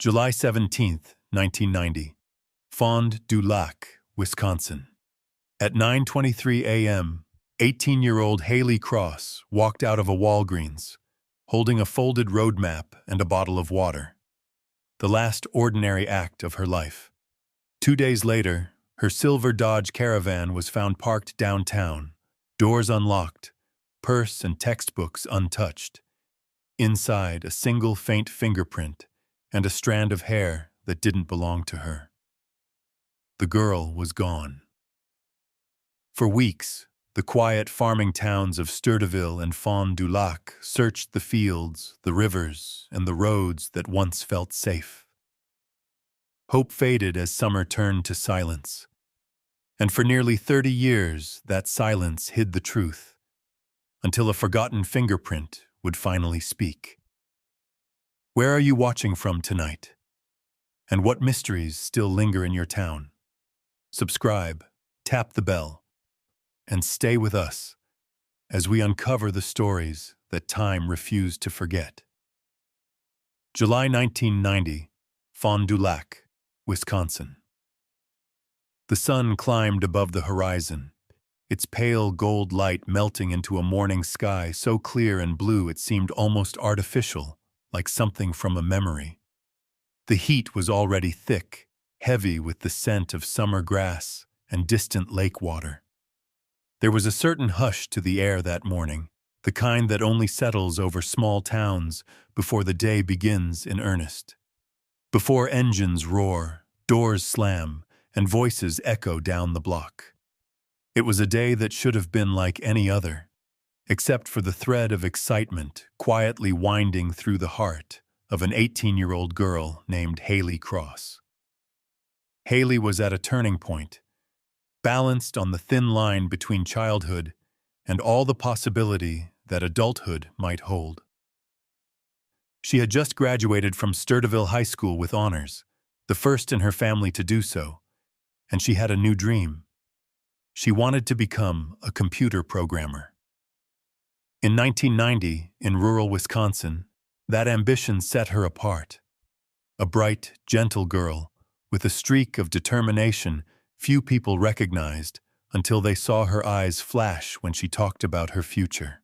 July 17th, 1990. Fond du Lac, Wisconsin. At 9:23 a.m., 18-year-old Haley Cross walked out of a Walgreens, holding a folded road map and a bottle of water. The last ordinary act of her life. 2 days later, her silver Dodge Caravan was found parked downtown, doors unlocked, purse and textbooks untouched. Inside, a single faint fingerprint and a strand of hair that didn't belong to her. The girl was gone. For weeks, the quiet farming towns of Sturdiville and Fond du Lac searched the fields, the rivers, and the roads that once felt safe. Hope faded as summer turned to silence. And for nearly 30 years, that silence hid the truth, until a forgotten fingerprint would finally speak. Where are you watching from tonight? And what mysteries still linger in your town? Subscribe, tap the bell, and stay with us as we uncover the stories that time refused to forget. July 1990, Fond du Lac, Wisconsin. The sun climbed above the horizon, its pale gold light melting into a morning sky so clear and blue it seemed almost artificial, like something from a memory. The heat was already thick, heavy with the scent of summer grass and distant lake water. There was a certain hush to the air that morning, the kind that only settles over small towns before the day begins in earnest. Before engines roar, doors slam, and voices echo down the block. It was a day that should have been like any other, except for the thread of excitement quietly winding through the heart of an 18-year-old girl named Haley Cross. Haley was at a turning point, balanced on the thin line between childhood and all the possibility that adulthood might hold. She had just graduated from Sturdiville High School with honors, the first in her family to do so, and she had a new dream. She wanted to become a computer programmer. In 1990, in rural Wisconsin, that ambition set her apart. A bright, gentle girl, with a streak of determination few people recognized until they saw her eyes flash when she talked about her future.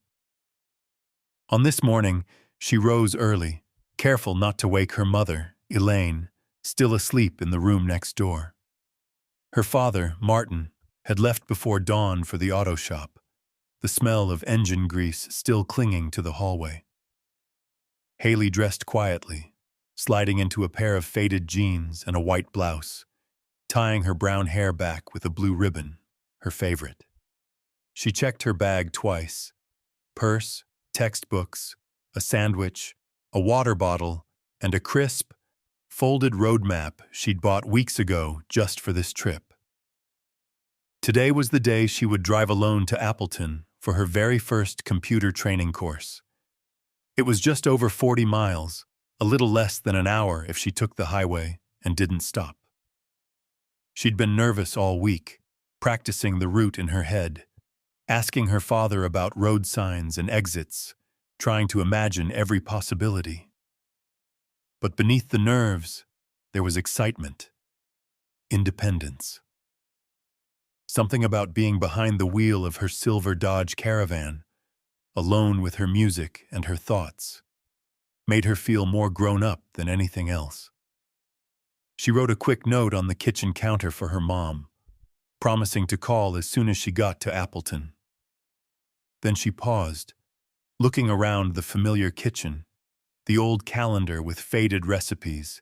On this morning, she rose early, careful not to wake her mother, Elaine, still asleep in the room next door. Her father, Martin, had left before dawn for the auto shop, the smell of engine grease still clinging to the hallway. Haley dressed quietly, sliding into a pair of faded jeans and a white blouse, tying her brown hair back with a blue ribbon, her favorite. She checked her bag twice: purse, textbooks, a sandwich, a water bottle, and a crisp, folded road map she'd bought weeks ago just for this trip. Today was the day she would drive alone to Appleton for her very first computer training course. It was just over 40 miles, a little less than an hour if she took the highway and didn't stop. She'd been nervous all week, practicing the route in her head, asking her father about road signs and exits, trying to imagine every possibility. But beneath the nerves, there was excitement, independence. Something about being behind the wheel of her silver Dodge Caravan, alone with her music and her thoughts, made her feel more grown up than anything else. She wrote a quick note on the kitchen counter for her mom, promising to call as soon as she got to Appleton. Then she paused, looking around the familiar kitchen, the old calendar with faded recipes,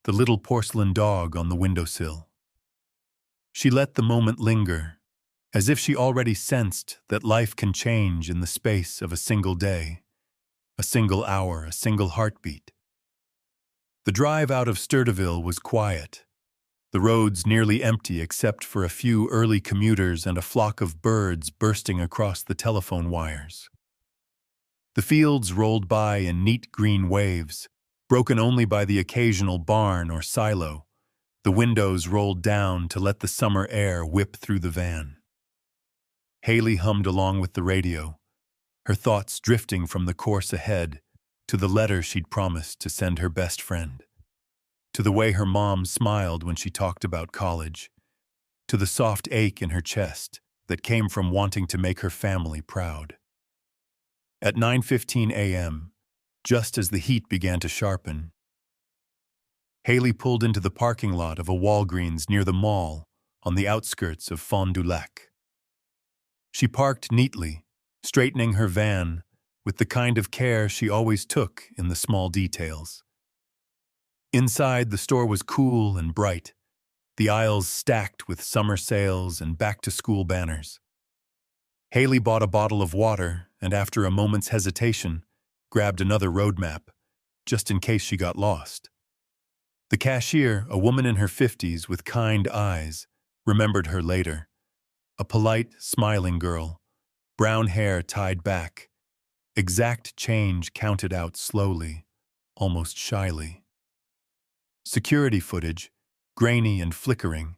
the little porcelain dog on the windowsill. She let the moment linger, as if she already sensed that life can change in the space of a single day, a single hour, a single heartbeat. The drive out of Sturdiville was quiet, the roads nearly empty except for a few early commuters and a flock of birds bursting across the telephone wires. The fields rolled by in neat green waves, broken only by the occasional barn or silo. The windows rolled down to let the summer air whip through the van. Haley hummed along with the radio, her thoughts drifting from the course ahead to the letter she'd promised to send her best friend. to the way her mom smiled when she talked about college, to the soft ache in her chest that came from wanting to make her family proud. At 9:15 a.m., just as the heat began to sharpen, Haley pulled into the parking lot of a Walgreens near the mall on the outskirts of Fond du Lac. She parked neatly, straightening her van with the kind of care she always took in the small details. Inside, the store was cool and bright, the aisles stacked with summer sales and back-to-school banners. Haley bought a bottle of water and, after a moment's hesitation, grabbed another road map, just in case she got lost. The cashier, a woman in her 50s with kind eyes, remembered her later. A polite, smiling girl, brown hair tied back, exact change counted out slowly, almost shyly. Security footage, grainy and flickering,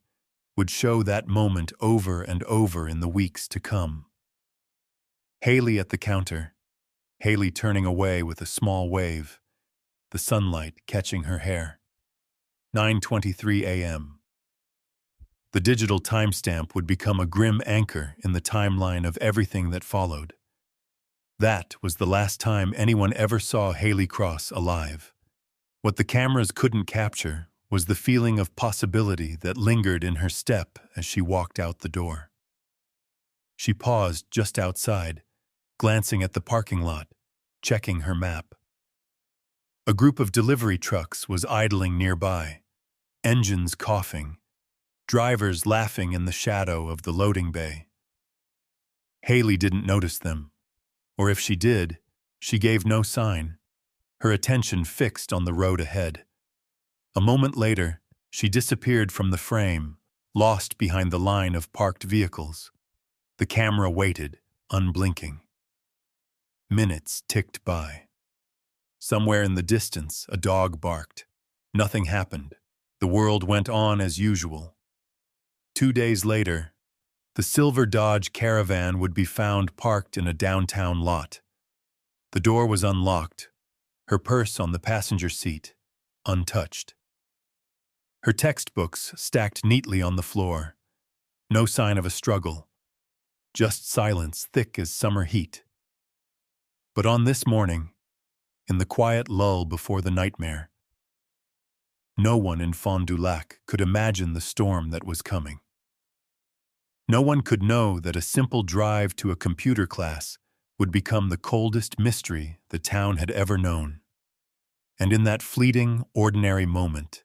would show that moment over and over in the weeks to come. Haley at the counter, Haley turning away with a small wave, the sunlight catching her hair. 9:23 a.m. The digital timestamp would become a grim anchor in the timeline of everything that followed. That was the last time anyone ever saw Haley Cross alive. What the cameras couldn't capture was the feeling of possibility that lingered in her step as she walked out the door. She paused just outside, glancing at the parking lot, checking her map. A group of delivery trucks was idling nearby, engines coughing, drivers laughing in the shadow of the loading bay. Haley didn't notice them, or if she did, she gave no sign, her attention fixed on the road ahead. A moment later, she disappeared from the frame, lost behind the line of parked vehicles. The camera waited, unblinking. Minutes ticked by. Somewhere in the distance, a dog barked. Nothing happened. The world went on as usual. 2 days later, the silver Dodge Caravan would be found parked in a downtown lot. The door was unlocked, her purse on the passenger seat, untouched. Her textbooks stacked neatly on the floor. No sign of a struggle, just silence thick as summer heat. But on this morning, in the quiet lull before the nightmare, no one in Fond du Lac could imagine the storm that was coming. No one could know that a simple drive to a computer class would become the coldest mystery the town had ever known. And in that fleeting, ordinary moment,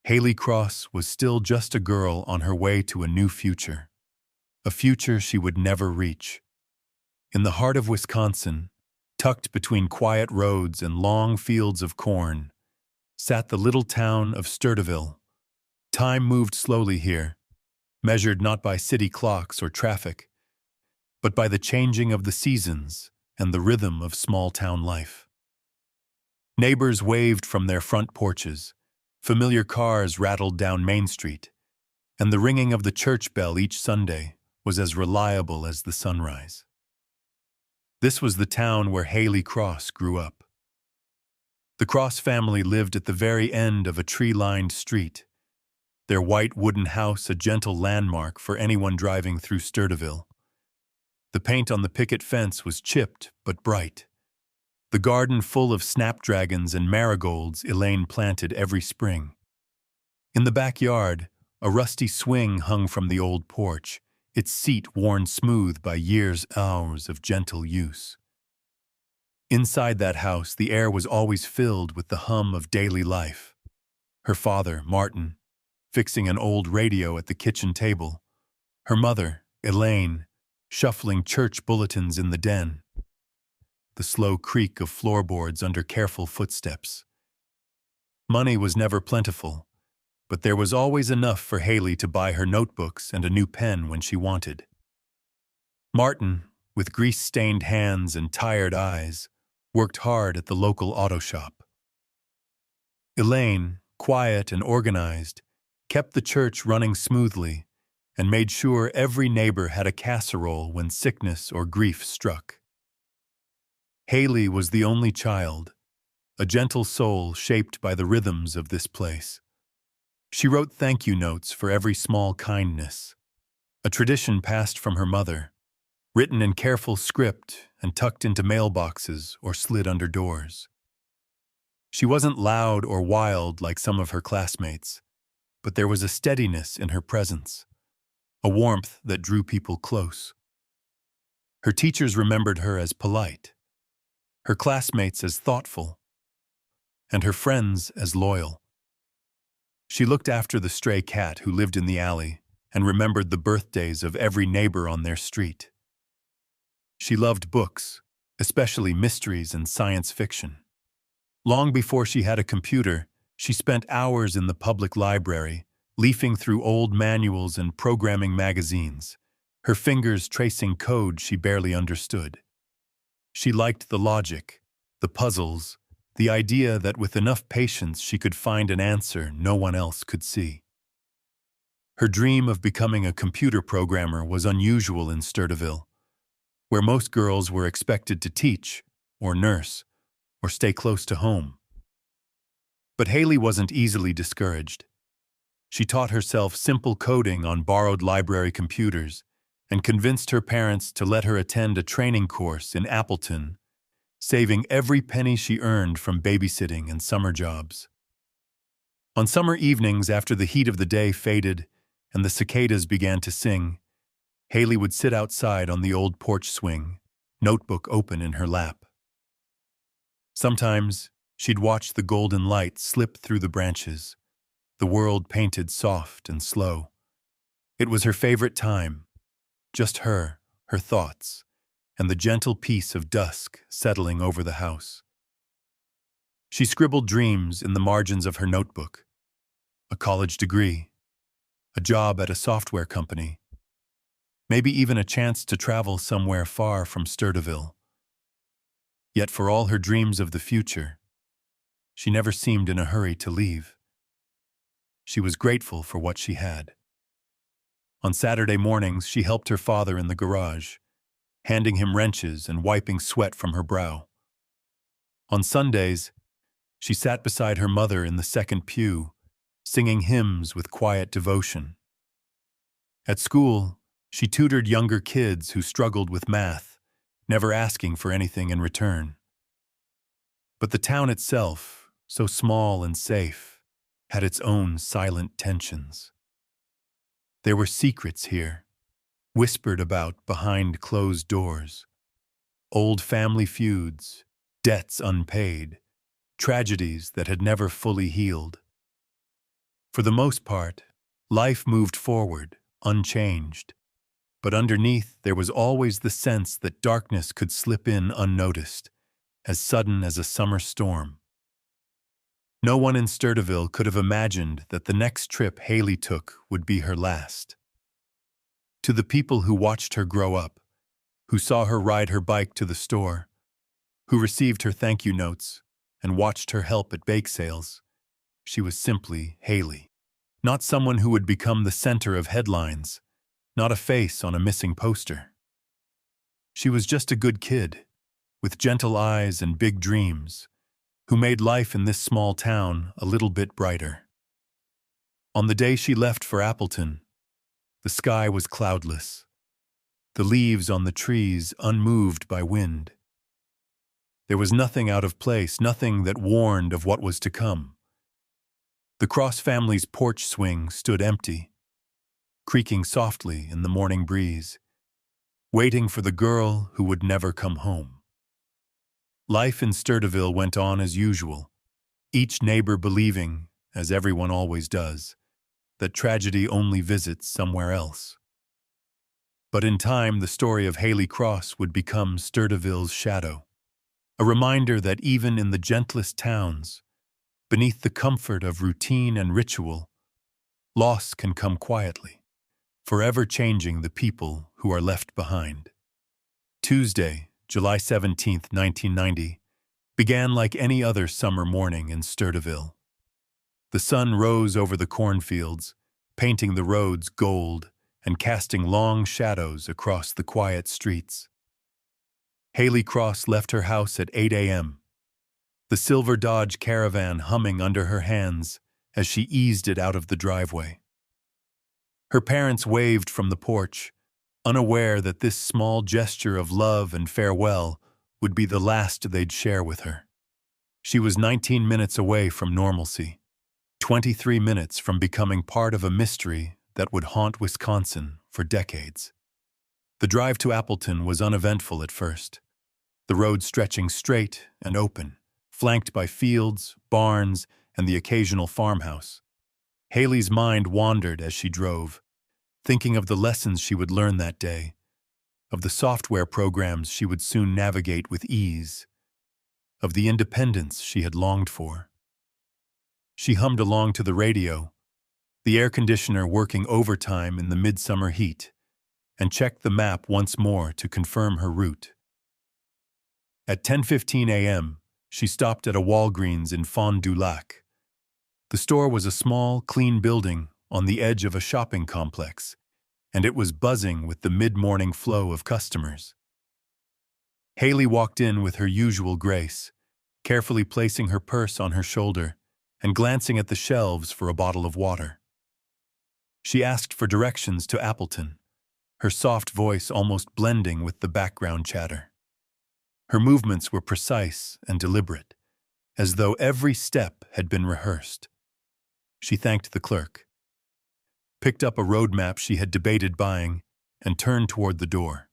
Haley Cross was still just a girl on her way to a new future, a future she would never reach. In the heart of Wisconsin, tucked between quiet roads and long fields of corn, sat the little town of Sturdiville. Time moved slowly here, measured not by city clocks or traffic, but by the changing of the seasons and the rhythm of small-town life. Neighbors waved from their front porches, familiar cars rattled down Main Street, and the ringing of the church bell each Sunday was as reliable as the sunrise. This was the town where Haley Cross grew up. The Cross family lived at the very end of a tree-lined street, their white wooden house a gentle landmark for anyone driving through Sturdiville. The paint on the picket fence was chipped but bright. The garden full of snapdragons and marigolds Elaine planted every spring. In the backyard, a rusty swing hung from the old porch, its seat worn smooth by hours of gentle use. Inside that house, the air was always filled with the hum of daily life. Her father, Martin, fixing an old radio at the kitchen table. Her mother, Elaine, shuffling church bulletins in the den. The slow creak of floorboards under careful footsteps. Money was never plentiful, but there was always enough for Haley to buy her notebooks and a new pen when she wanted. Martin, with grease-stained hands and tired eyes, worked hard at the local auto shop. Elaine, quiet and organized, kept the church running smoothly and made sure every neighbor had a casserole when sickness or grief struck. Haley was the only child, a gentle soul shaped by the rhythms of this place. She wrote thank you notes for every small kindness, a tradition passed from her mother, written in careful script and tucked into mailboxes or slid under doors. She wasn't loud or wild like some of her classmates, but there was a steadiness in her presence, a warmth that drew people close. Her teachers remembered her as polite, her classmates as thoughtful, and her friends as loyal. She looked after the stray cat who lived in the alley and remembered the birthdays of every neighbor on their street. She loved books, especially mysteries and science fiction. Long before she had a computer, she spent hours in the public library, leafing through old manuals and programming magazines, her fingers tracing code she barely understood. She liked the logic, the puzzles, the idea that with enough patience she could find an answer no one else could see. Her dream of becoming a computer programmer was unusual in Sturdiville, where most girls were expected to teach, or nurse, or stay close to home. But Haley wasn't easily discouraged. She taught herself simple coding on borrowed library computers and convinced her parents to let her attend a training course in Appleton, saving every penny she earned from babysitting and summer jobs. On summer evenings after the heat of the day faded and the cicadas began to sing, Haley would sit outside on the old porch swing, notebook open in her lap. Sometimes she'd watch the golden light slip through the branches, the world painted soft and slow. It was her favorite time, just her thoughts, and the gentle peace of dusk settling over the house. She scribbled dreams in the margins of her notebook: a college degree, a job at a software company, maybe even a chance to travel somewhere far from Sturdiville. Yet for all her dreams of the future, she never seemed in a hurry to leave. She was grateful for what she had. On Saturday mornings, she helped her father in the garage, handing him wrenches and wiping sweat from her brow. On Sundays, she sat beside her mother in the second pew, singing hymns with quiet devotion. At school, she tutored younger kids who struggled with math, never asking for anything in return. But the town itself, so small and safe, had its own silent tensions. There were secrets here, whispered about behind closed doors, old family feuds, debts unpaid, tragedies that had never fully healed. For the most part, life moved forward, unchanged, but underneath there was always the sense that darkness could slip in unnoticed, as sudden as a summer storm. No one in Sturdiville could have imagined that the next trip Haley took would be her last. To the people who watched her grow up, who saw her ride her bike to the store, who received her thank you notes and watched her help at bake sales, she was simply Haley. Not someone who would become the center of headlines, not a face on a missing poster. She was just a good kid, with gentle eyes and big dreams, who made life in this small town a little bit brighter. On the day she left for Appleton, the sky was cloudless, the leaves on the trees unmoved by wind. There was nothing out of place, nothing that warned of what was to come. The Cross family's porch swing stood empty, creaking softly in the morning breeze, waiting for the girl who would never come home. Life in Sturdiville went on as usual, each neighbor believing, as everyone always does, that tragedy only visits somewhere else. But in time, the story of Haley Cross would become Sturdiville's shadow, a reminder that even in the gentlest towns, beneath the comfort of routine and ritual, loss can come quietly, forever changing the people who are left behind. Tuesday, July 17, 1990, began like any other summer morning in Sturdiville. The sun rose over the cornfields, painting the roads gold and casting long shadows across the quiet streets. Haley Cross left her house at 8 a.m., the silver Dodge Caravan humming under her hands as she eased it out of the driveway. Her parents waved from the porch, unaware that this small gesture of love and farewell would be the last they'd share with her. She was 19 minutes away from normalcy, 23 minutes from becoming part of a mystery that would haunt Wisconsin for decades. The drive to Appleton was uneventful at first, the road stretching straight and open, flanked by fields, barns, and the occasional farmhouse. Haley's mind wandered as she drove, thinking of the lessons she would learn that day, of the software programs she would soon navigate with ease, of the independence she had longed for. She hummed along to the radio, the air conditioner working overtime in the midsummer heat, and checked the map once more to confirm her route. At 10:15 a.m., she stopped at a Walgreens in Fond du Lac. The store was a small, clean building on the edge of a shopping complex, and it was buzzing with the mid-morning flow of customers. Haley walked in with her usual grace, carefully placing her purse on her shoulder and glancing at the shelves for a bottle of water. She asked for directions to Appleton, her soft voice almost blending with the background chatter. Her movements were precise and deliberate, as though every step had been rehearsed. She thanked the clerk, picked up a road map she had debated buying, and turned toward the door.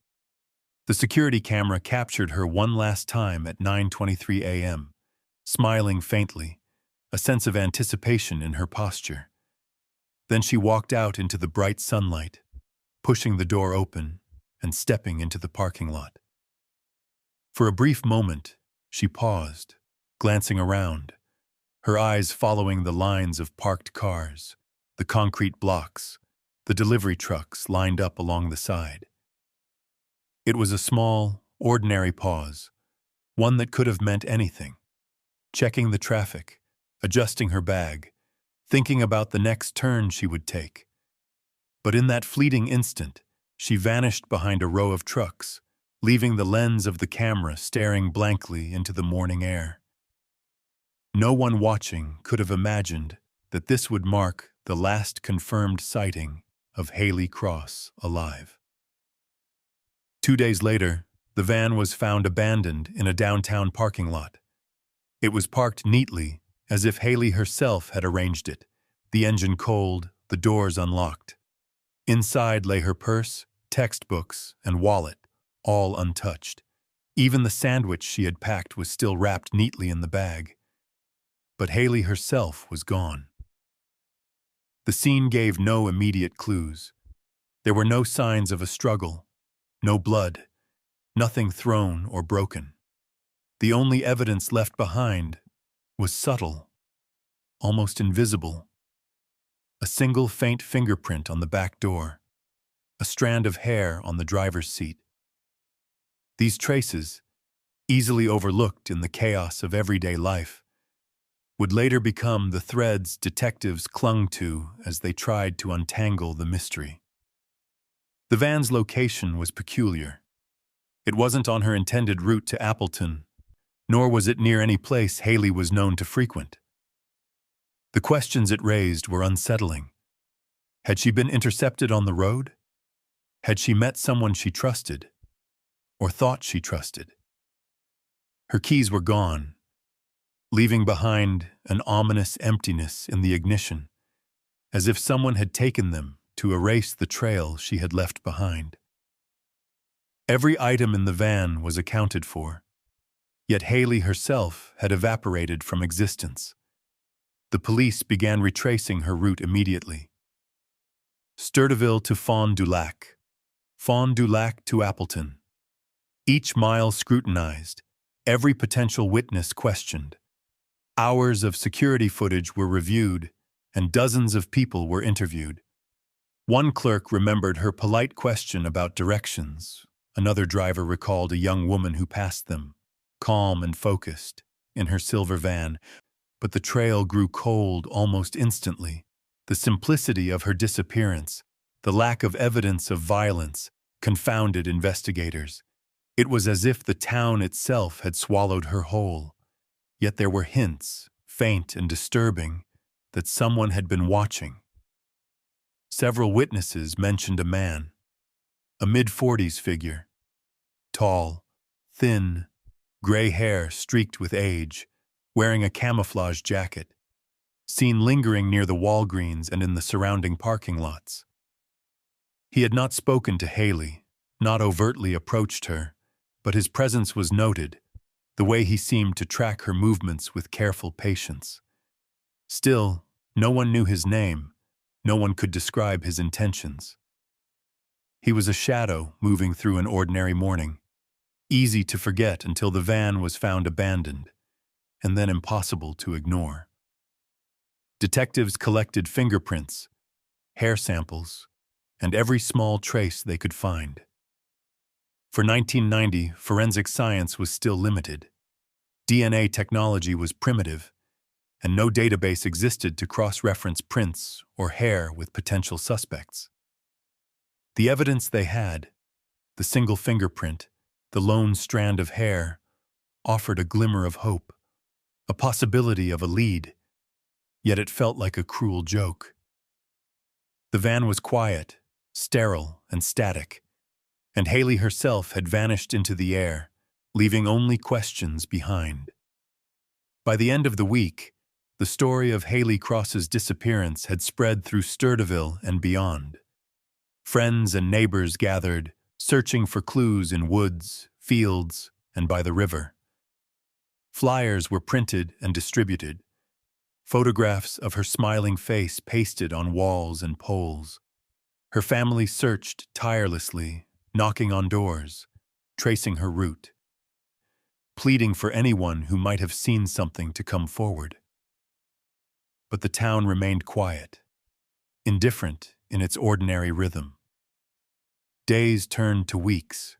The security camera captured her one last time at 9:23 a.m., smiling faintly, a sense of anticipation in her posture. Then she walked out into the bright sunlight, pushing the door open and stepping into the parking lot. For a brief moment, she paused, glancing around, her eyes following the lines of parked cars, the concrete blocks, the delivery trucks lined up along the side. It was a small, ordinary pause, one that could have meant anything. Checking the traffic, adjusting her bag, thinking about the next turn she would take. But in that fleeting instant, she vanished behind a row of trucks, leaving the lens of the camera staring blankly into the morning air. No one watching could have imagined that this would mark the last confirmed sighting of Haley Cross alive. 2 days later, the van was found abandoned in a downtown parking lot. It was parked neatly, as if Haley herself had arranged it, the engine cold, the doors unlocked. Inside lay her purse, textbooks, and wallet, all untouched. Even the sandwich she had packed was still wrapped neatly in the bag. But Haley herself was gone. The scene gave no immediate clues. There were no signs of a struggle, no blood, nothing thrown or broken. The only evidence left behind was subtle, almost invisible. A single faint fingerprint on the back door, a strand of hair on the driver's seat. These traces, easily overlooked in the chaos of everyday life, would later become the threads detectives clung to as they tried to untangle the mystery. The van's location was peculiar. It wasn't on her intended route to Appleton, nor was it near any place Haley was known to frequent. The questions it raised were unsettling. Had she been intercepted on the road? Had she met someone she trusted, or thought she trusted? Her keys were gone, leaving behind an ominous emptiness in the ignition, as if someone had taken them to erase the trail she had left behind. Every item in the van was accounted for, yet Haley herself had evaporated from existence. The police began retracing her route immediately. Sturdiville to Fond du Lac, Fond du Lac to Appleton. Each mile scrutinized, every potential witness questioned. Hours of security footage were reviewed, and dozens of people were interviewed. One clerk remembered her polite question about directions. Another driver recalled a young woman who passed them, calm and focused, in her silver van. But the trail grew cold almost instantly. The simplicity of her disappearance, the lack of evidence of violence, confounded investigators. It was as if the town itself had swallowed her whole. Yet there were hints, faint and disturbing, that someone had been watching. Several witnesses mentioned a man, a mid-40s figure, tall, thin, gray hair streaked with age, wearing a camouflage jacket, seen lingering near the Walgreens and in the surrounding parking lots. He had not spoken to Haley, not overtly approached her, but his presence was noted, the way he seemed to track her movements with careful patience. Still, no one knew his name, no one could describe his intentions. He was a shadow moving through an ordinary morning, easy to forget until the van was found abandoned, and then impossible to ignore. Detectives collected fingerprints, hair samples, and every small trace they could find. For 1990, forensic science was still limited. DNA technology was primitive, and no database existed to cross-reference prints or hair with potential suspects. The evidence they had, the single fingerprint, the lone strand of hair, offered a glimmer of hope, a possibility of a lead, yet it felt like a cruel joke. The van was quiet, sterile, and static, and Haley herself had vanished into the air, leaving only questions behind. By the end of the week, the story of Haley Cross's disappearance had spread through Sturdiville and beyond. Friends and neighbors gathered, searching for clues in woods, fields, and by the river. Flyers were printed and distributed, photographs of her smiling face pasted on walls and poles. Her family searched tirelessly, knocking on doors, tracing her route, pleading for anyone who might have seen something to come forward. But the town remained quiet, indifferent in its ordinary rhythm. Days turned to weeks,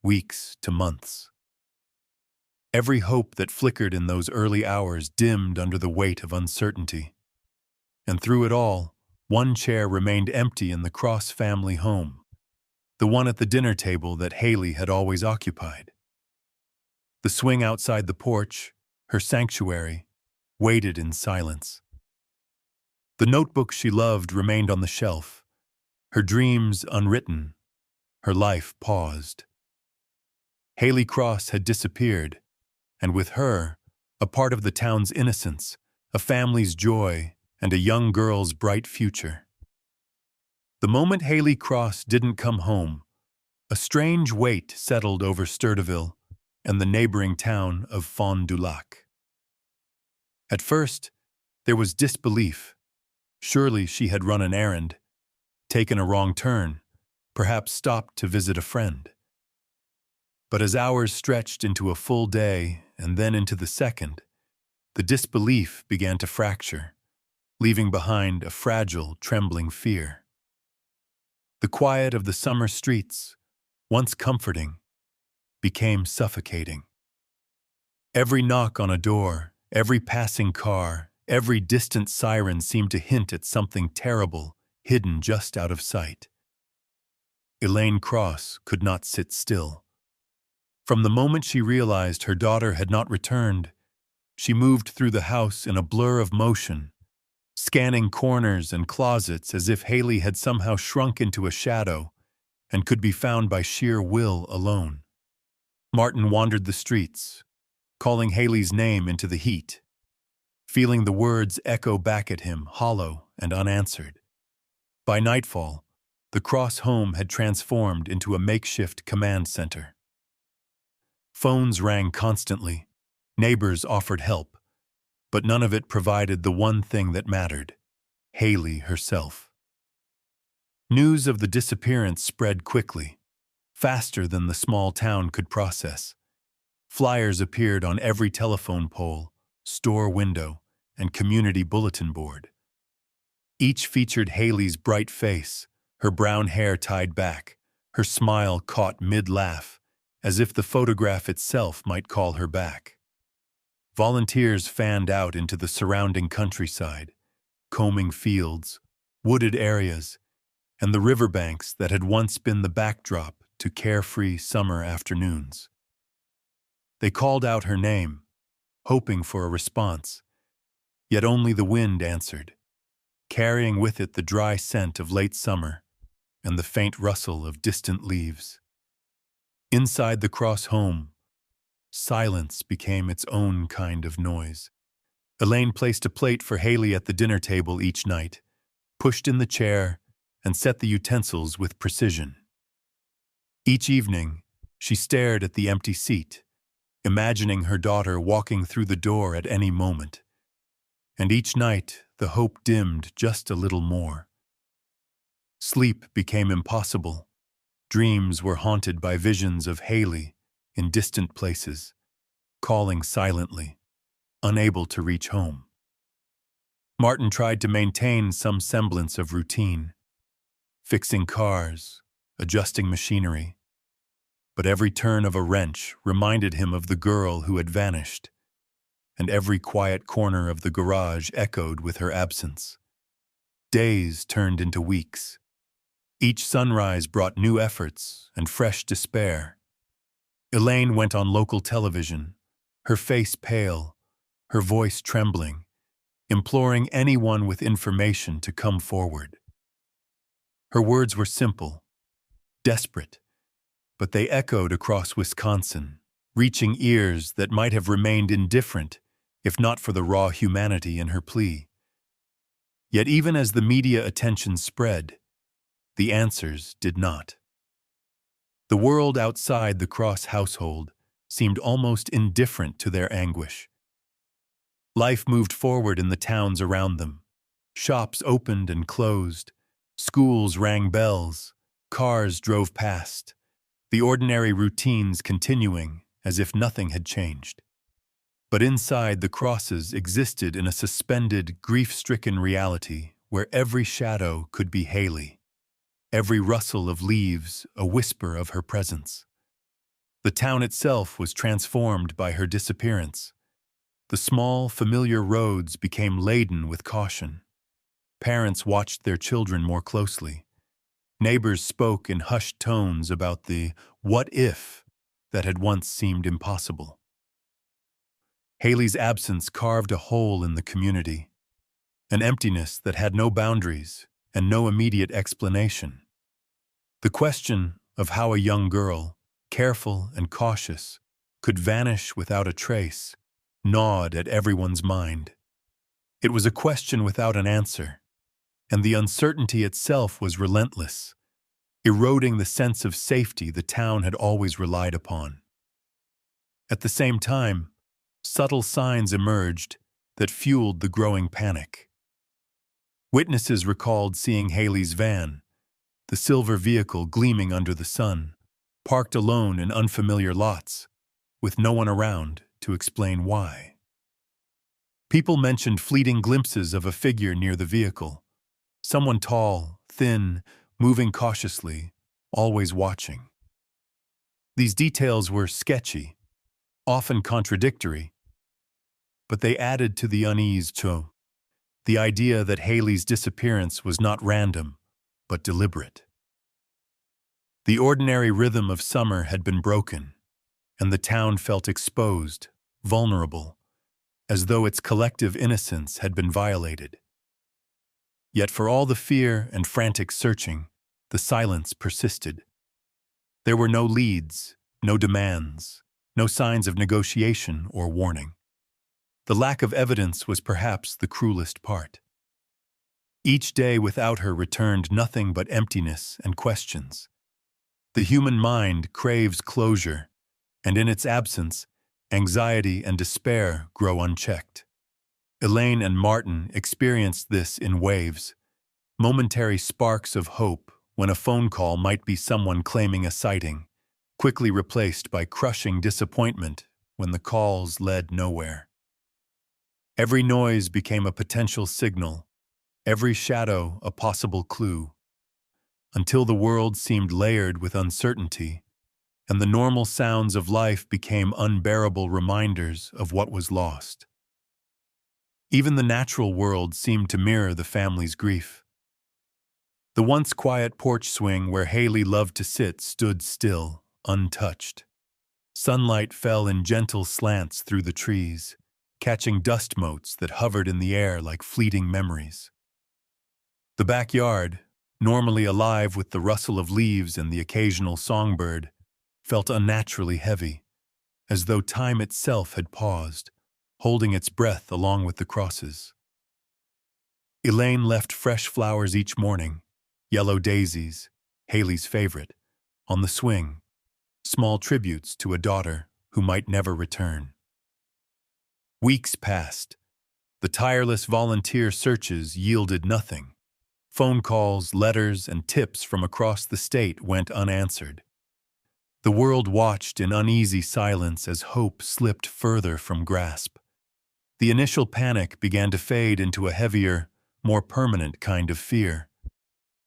weeks to months. Every hope that flickered in those early hours dimmed under the weight of uncertainty. And through it all, one chair remained empty in the Cross family home, the one at the dinner table that Haley had always occupied. The swing outside the porch, her sanctuary, waited in silence. The notebook she loved remained on the shelf, her dreams unwritten, her life paused. Haley Cross had disappeared, and with her, a part of the town's innocence, a family's joy, and a young girl's bright future. The moment Haley Cross didn't come home, a strange weight settled over Sturdiville and the neighboring town of Fond du Lac. At first, there was disbelief. Surely she had run an errand, taken a wrong turn, perhaps stopped to visit a friend. But as hours stretched into a full day and then into the second, the disbelief began to fracture, leaving behind a fragile, trembling fear. The quiet of the summer streets, once comforting, became suffocating. Every knock on a door, every passing car, every distant siren seemed to hint at something terrible hidden just out of sight. Elaine Cross could not sit still. From the moment she realized her daughter had not returned, she moved through the house in a blur of motion, scanning corners and closets as if Haley had somehow shrunk into a shadow and could be found by sheer will alone. Martin wandered the streets, calling Haley's name into the heat, feeling the words echo back at him, hollow and unanswered. By nightfall, the Cross home had transformed into a makeshift command center. Phones rang constantly, neighbors offered help, but none of it provided the one thing that mattered: Haley herself. News of the disappearance spread quickly, faster than the small town could process. Flyers appeared on every telephone pole, store window, and community bulletin board. Each featured Haley's bright face, her brown hair tied back, her smile caught mid-laugh, as if the photograph itself might call her back. Volunteers fanned out into the surrounding countryside, combing fields, wooded areas, and the riverbanks that had once been the backdrop to carefree summer afternoons. They called out her name, hoping for a response. Yet only the wind answered, carrying with it the dry scent of late summer and the faint rustle of distant leaves. Inside the Cross home, silence became its own kind of noise. Elaine placed a plate for Haley at the dinner table each night, pushed in the chair, and set the utensils with precision. Each evening, she stared at the empty seat, imagining her daughter walking through the door at any moment. And each night, the hope dimmed just a little more. Sleep became impossible. Dreams were haunted by visions of Haley in distant places, calling silently, unable to reach home. Martin tried to maintain some semblance of routine, fixing cars, adjusting machinery, but every turn of a wrench reminded him of the girl who had vanished, and every quiet corner of the garage echoed with her absence. Days turned into weeks. Each sunrise brought new efforts and fresh despair. Elaine went on local television, her face pale, her voice trembling, imploring anyone with information to come forward. Her words were simple, desperate, but they echoed across Wisconsin, reaching ears that might have remained indifferent if not for the raw humanity in her plea. Yet even as the media attention spread, the answers did not. The world outside the Cross household seemed almost indifferent to their anguish. Life moved forward in the towns around them. Shops opened and closed. Schools rang bells. Cars drove past. The ordinary routines continuing as if nothing had changed. But inside the Crosses existed in a suspended, grief-stricken reality where every shadow could be Haley, every rustle of leaves a whisper of her presence. The town itself was transformed by her disappearance. The small, familiar roads became laden with caution. Parents watched their children more closely. Neighbors spoke in hushed tones about the "what if" that had once seemed impossible. Haley's absence carved a hole in the community, an emptiness that had no boundaries and no immediate explanation. The question of how a young girl, careful and cautious, could vanish without a trace gnawed at everyone's mind. It was a question without an answer, and the uncertainty itself was relentless, eroding the sense of safety the town had always relied upon. At the same time, subtle signs emerged that fueled the growing panic. Witnesses recalled seeing Haley's van, the silver vehicle gleaming under the sun, parked alone in unfamiliar lots, with no one around to explain why. People mentioned fleeting glimpses of a figure near the vehicle, someone tall, thin, moving cautiously, always watching. These details were sketchy, often contradictory, but they added to the unease too, the idea that Haley's disappearance was not random, but deliberate. The ordinary rhythm of summer had been broken, and the town felt exposed, vulnerable, as though its collective innocence had been violated. Yet for all the fear and frantic searching, the silence persisted. There were no leads, no demands, no signs of negotiation or warning. The lack of evidence was perhaps the cruelest part. Each day without her returned nothing but emptiness and questions. The human mind craves closure, and in its absence, anxiety and despair grow unchecked. Elaine and Martin experienced this in waves, momentary sparks of hope when a phone call might be someone claiming a sighting, quickly replaced by crushing disappointment when the calls led nowhere. Every noise became a potential signal, every shadow a possible clue, until the world seemed layered with uncertainty, and the normal sounds of life became unbearable reminders of what was lost. Even the natural world seemed to mirror the family's grief. The once quiet porch swing where Haley loved to sit stood still, untouched. Sunlight fell in gentle slants through the trees, catching dust motes that hovered in the air like fleeting memories. The backyard, normally alive with the rustle of leaves and the occasional songbird, felt unnaturally heavy, as though time itself had paused, holding its breath along with the crosses. Elaine left fresh flowers each morning, yellow daisies, Haley's favorite, on the swing, small tributes to a daughter who might never return. Weeks passed. The tireless volunteer searches yielded nothing. Phone calls, letters, and tips from across the state went unanswered. The world watched in uneasy silence as hope slipped further from grasp. The initial panic began to fade into a heavier, more permanent kind of fear.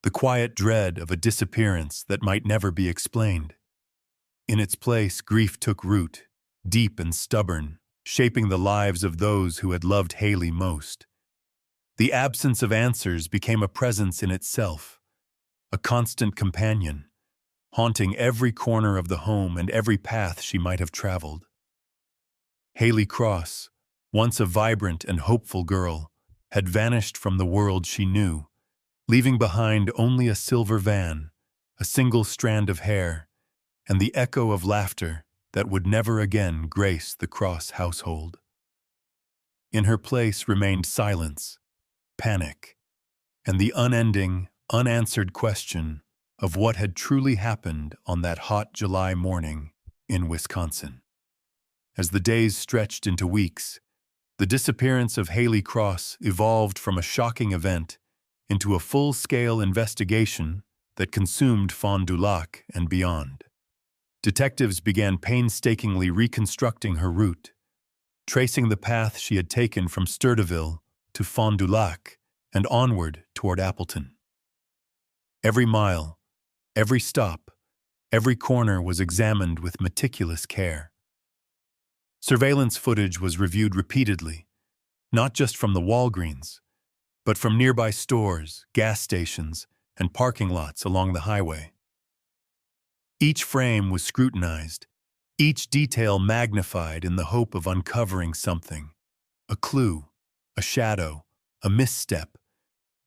The quiet dread of a disappearance that might never be explained. In its place, grief took root, deep and stubborn, shaping the lives of those who had loved Haley most. The absence of answers became a presence in itself, a constant companion, haunting every corner of the home and every path she might have traveled. Haley Cross, once a vibrant and hopeful girl, had vanished from the world she knew, leaving behind only a silver van, a single strand of hair, and the echo of laughter that would never again grace the Cross household. In her place remained silence, panic, and the unending, unanswered question of what had truly happened on that hot July morning in Wisconsin. As the days stretched into weeks, the disappearance of Haley Cross evolved from a shocking event into a full-scale investigation that consumed Fond du Lac and beyond. Detectives began painstakingly reconstructing her route, tracing the path she had taken from Sturdiville to Fond du Lac and onward toward Appleton. Every mile, every stop, every corner was examined with meticulous care. Surveillance footage was reviewed repeatedly, not just from the Walgreens, but from nearby stores, gas stations, and parking lots along the highway. Each frame was scrutinized, each detail magnified in the hope of uncovering something, a clue, a shadow, a misstep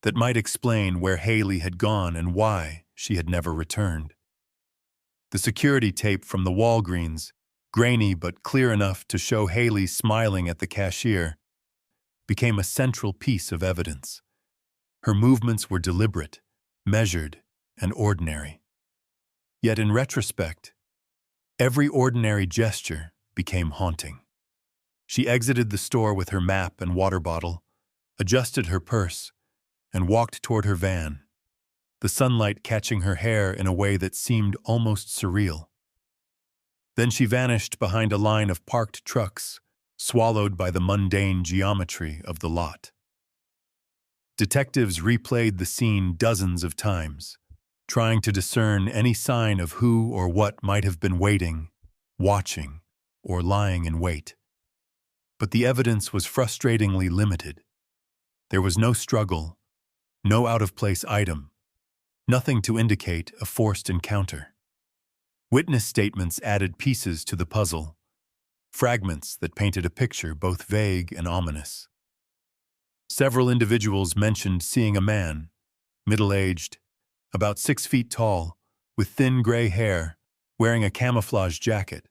that might explain where Haley had gone and why she had never returned. The security tape from the Walgreens, grainy but clear enough to show Haley smiling at the cashier, became a central piece of evidence. Her movements were deliberate, measured, and ordinary. Yet in retrospect, every ordinary gesture became haunting. She exited the store with her map and water bottle, adjusted her purse, and walked toward her van, the sunlight catching her hair in a way that seemed almost surreal. Then she vanished behind a line of parked trucks, swallowed by the mundane geometry of the lot. Detectives replayed the scene dozens of times, trying to discern any sign of who or what might have been waiting, watching, or lying in wait. But the evidence was frustratingly limited. There was no struggle, no out-of-place item, nothing to indicate a forced encounter. Witness statements added pieces to the puzzle, fragments that painted a picture both vague and ominous. Several individuals mentioned seeing a man, middle-aged, about 6 feet tall, with thin gray hair, wearing a camouflage jacket,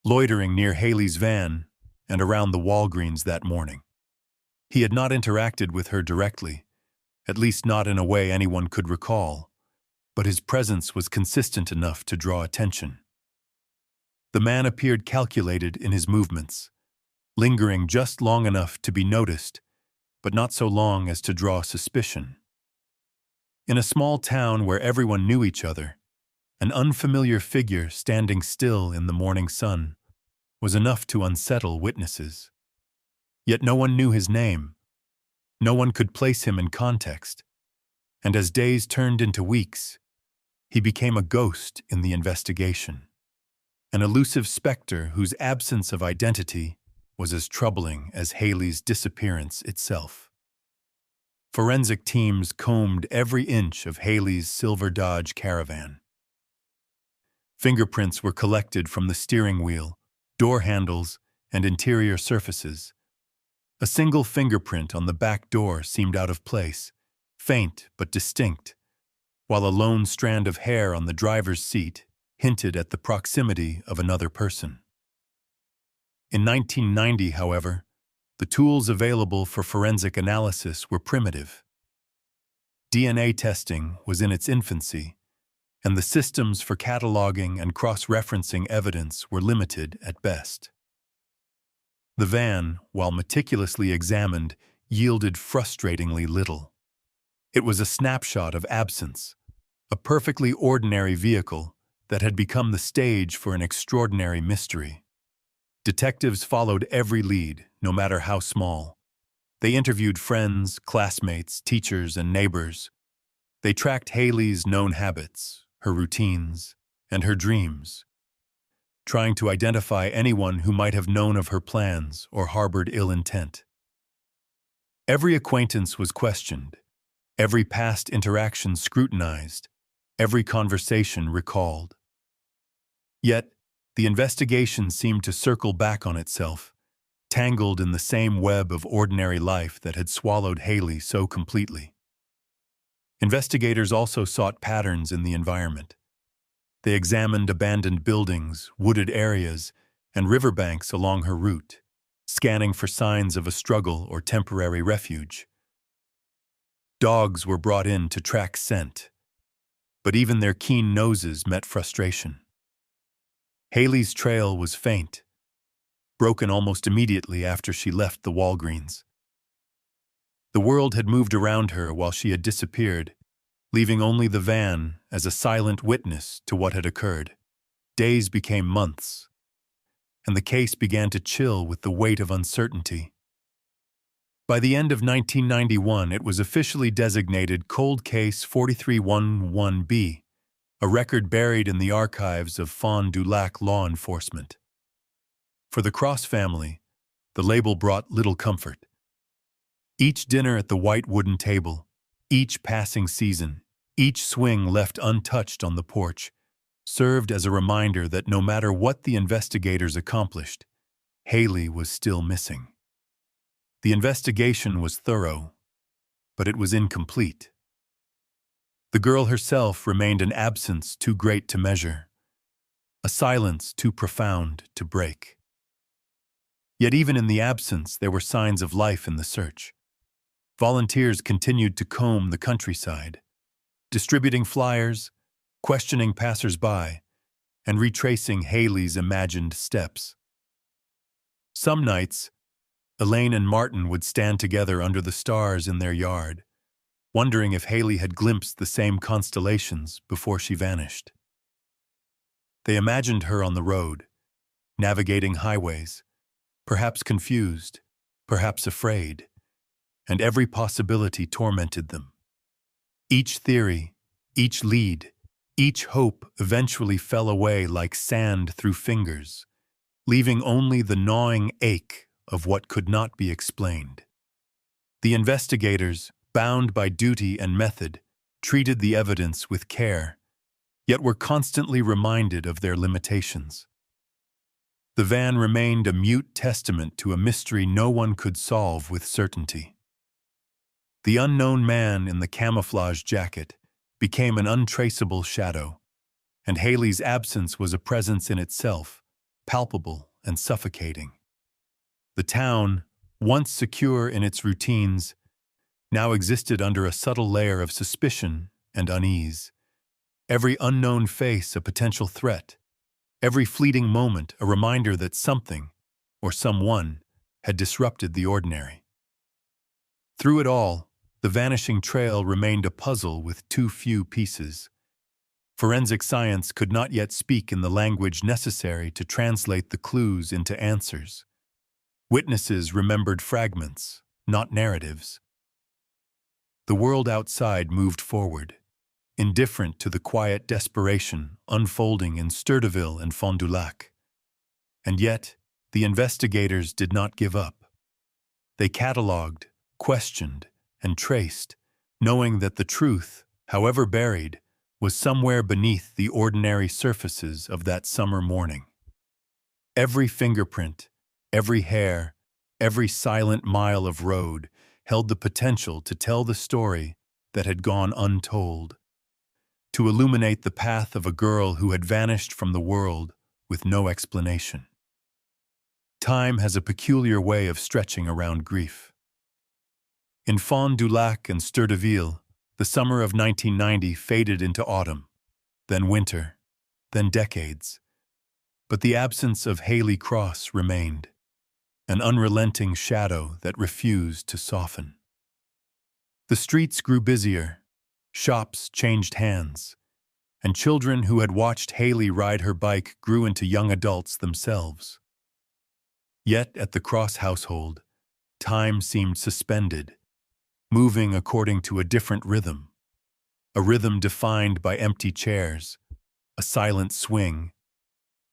loitering near Haley's van and around the Walgreens that morning. He had not interacted with her directly, at least not in a way anyone could recall, but his presence was consistent enough to draw attention. The man appeared calculated in his movements, lingering just long enough to be noticed, but not so long as to draw suspicion. In a small town where everyone knew each other, an unfamiliar figure standing still in the morning sun was enough to unsettle witnesses. Yet no one knew his name. No one could place him in context. And as days turned into weeks, he became a ghost in the investigation, an elusive specter whose absence of identity was as troubling as Haley's disappearance itself. Forensic teams combed every inch of Haley's silver Dodge Caravan. Fingerprints were collected from the steering wheel, door handles, and interior surfaces, A single fingerprint on the back door seemed out of place, faint but distinct, while a lone strand of hair on the driver's seat hinted at the proximity of another person. In 1990, however, the tools available for forensic analysis were primitive. DNA testing was in its infancy, and the systems for cataloging and cross-referencing evidence were limited at best. The van, while meticulously examined, yielded frustratingly little. It was a snapshot of absence, a perfectly ordinary vehicle that had become the stage for an extraordinary mystery. Detectives followed every lead, no matter how small. They interviewed friends, classmates, teachers, and neighbors. They tracked Haley's known habits, her routines, and her dreams, trying to identify anyone who might have known of her plans or harbored ill intent. Every acquaintance was questioned, every past interaction scrutinized, every conversation recalled. Yet, the investigation seemed to circle back on itself, tangled in the same web of ordinary life that had swallowed Haley so completely. Investigators also sought patterns in the environment. They examined abandoned buildings, wooded areas, and riverbanks along her route, scanning for signs of a struggle or temporary refuge. Dogs were brought in to track scent, but even their keen noses met frustration. Haley's trail was faint, broken almost immediately after she left the Walgreens. The world had moved around her while she had disappeared, leaving only the van as a silent witness to what had occurred. Days became months, and the case began to chill with the weight of uncertainty. By the end of 1991, it was officially designated Cold Case 4311B, a record buried in the archives of Fond du Lac law enforcement. For the Cross family, the label brought little comfort. Each dinner at the white wooden table, each passing season, each swing left untouched on the porch, served as a reminder that no matter what the investigators accomplished, Haley was still missing. The investigation was thorough, but it was incomplete. The girl herself remained an absence too great to measure, a silence too profound to break. Yet even in the absence, there were signs of life in the search. Volunteers continued to comb the countryside, distributing flyers, questioning passers-by, and retracing Haley's imagined steps. Some nights, Elaine and Martin would stand together under the stars in their yard, wondering if Haley had glimpsed the same constellations before she vanished. They imagined her on the road, navigating highways, perhaps confused, perhaps afraid, and every possibility tormented them. Each theory, each lead, each hope eventually fell away like sand through fingers, leaving only the gnawing ache of what could not be explained. The investigators, bound by duty and method, treated the evidence with care, yet were constantly reminded of their limitations. The van remained a mute testament to a mystery no one could solve with certainty. The unknown man in the camouflage jacket became an untraceable shadow, and Haley's absence was a presence in itself, palpable and suffocating. The town, once secure in its routines, now existed under a subtle layer of suspicion and unease. Every unknown face a potential threat, every fleeting moment a reminder that something, or someone, had disrupted the ordinary. Through it all, the vanishing trail remained a puzzle with too few pieces. Forensic science could not yet speak in the language necessary to translate the clues into answers. Witnesses remembered fragments, not narratives. The world outside moved forward, indifferent to the quiet desperation unfolding in Sturdiville and Fond du Lac. And yet, the investigators did not give up. They catalogued, questioned, and traced, knowing that the truth, however buried, was somewhere beneath the ordinary surfaces of that summer morning. Every fingerprint, every hair, Every silent mile of road held the potential to tell the story that had gone untold, to illuminate the path of a girl who had vanished from the world with no explanation. Time has a peculiar way of stretching around grief. In Fond du Lac and Sturdeville, the summer of 1990 faded into autumn, then winter, then decades. But the absence of Haley Cross remained, an unrelenting shadow that refused to soften. The streets grew busier, shops changed hands, and children who had watched Haley ride her bike grew into young adults themselves. Yet at the Cross household, time seemed suspended, moving according to a different rhythm, a rhythm defined by empty chairs, a silent swing,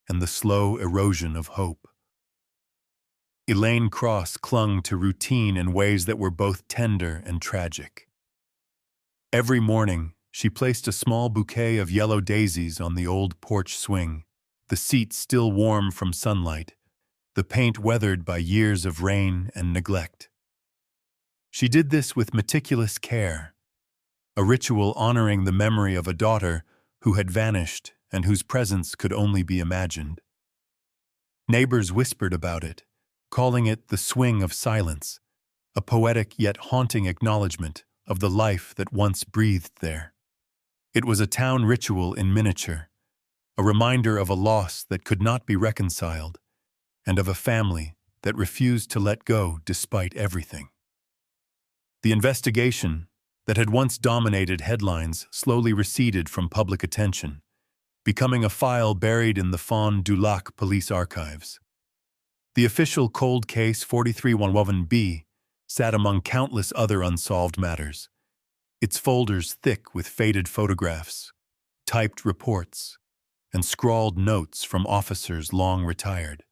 and the slow erosion of hope. Elaine Cross clung to routine in ways that were both tender and tragic. Every morning, she placed a small bouquet of yellow daisies on the old porch swing, the seat still warm from sunlight, the paint weathered by years of rain and neglect. She did this with meticulous care, a ritual honoring the memory of a daughter who had vanished and whose presence could only be imagined. Neighbors whispered about it, calling it the swing of silence, a poetic yet haunting acknowledgement of the life that once breathed there. It was a town ritual in miniature, a reminder of a loss that could not be reconciled, and of a family that refused to let go despite everything. The investigation that had once dominated headlines slowly receded from public attention, becoming a file buried in the Fond du Lac police archives. The official cold case 4311B sat among countless other unsolved matters, its folders thick with faded photographs, typed reports, and scrawled notes from officers long retired.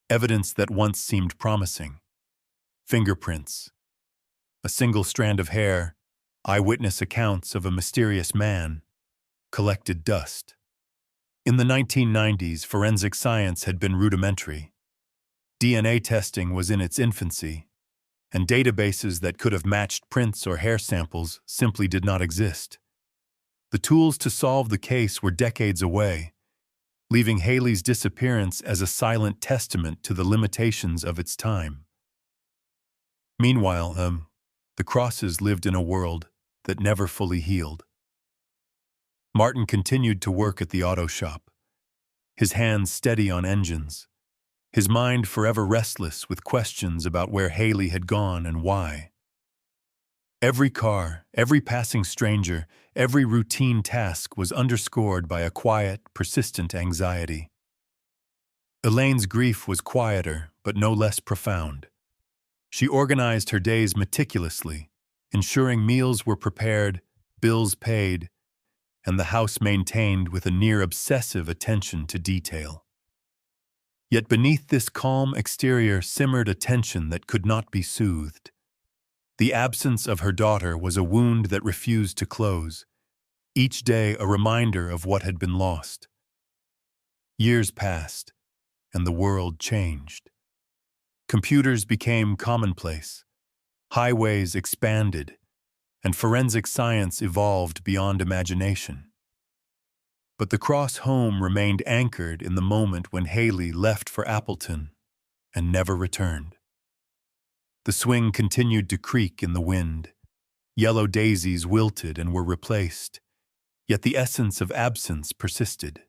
Evidence that once seemed promising. Fingerprints, a single strand of hair, eyewitness accounts of a mysterious man, collected dust. In the 1990s, forensic science had been rudimentary. DNA testing was in its infancy, and databases that could have matched prints or hair samples simply did not exist. The tools to solve the case were decades away, leaving Haley's disappearance as a silent testament to the limitations of its time. Meanwhile, the Crosses lived in a world that never fully healed. Martin continued to work at the auto shop, his hands steady on engines, his mind forever restless with questions about where Haley had gone and why. Every car, every passing stranger, every routine task was underscored by a quiet, persistent anxiety. Elaine's grief was quieter, but no less profound. She organized her days meticulously, ensuring meals were prepared, bills paid, and the house maintained with a near-obsessive attention to detail. Yet beneath this calm exterior simmered a tension that could not be soothed. The absence of her daughter was a wound that refused to close, each day a reminder of what had been lost. Years passed, and the world changed. Computers became commonplace, highways expanded, and forensic science evolved beyond imagination. But the Cross home remained anchored in the moment when Haley left for Appleton and never returned. The swing continued to creak in the wind. Yellow daisies wilted and were replaced, yet the essence of absence persisted.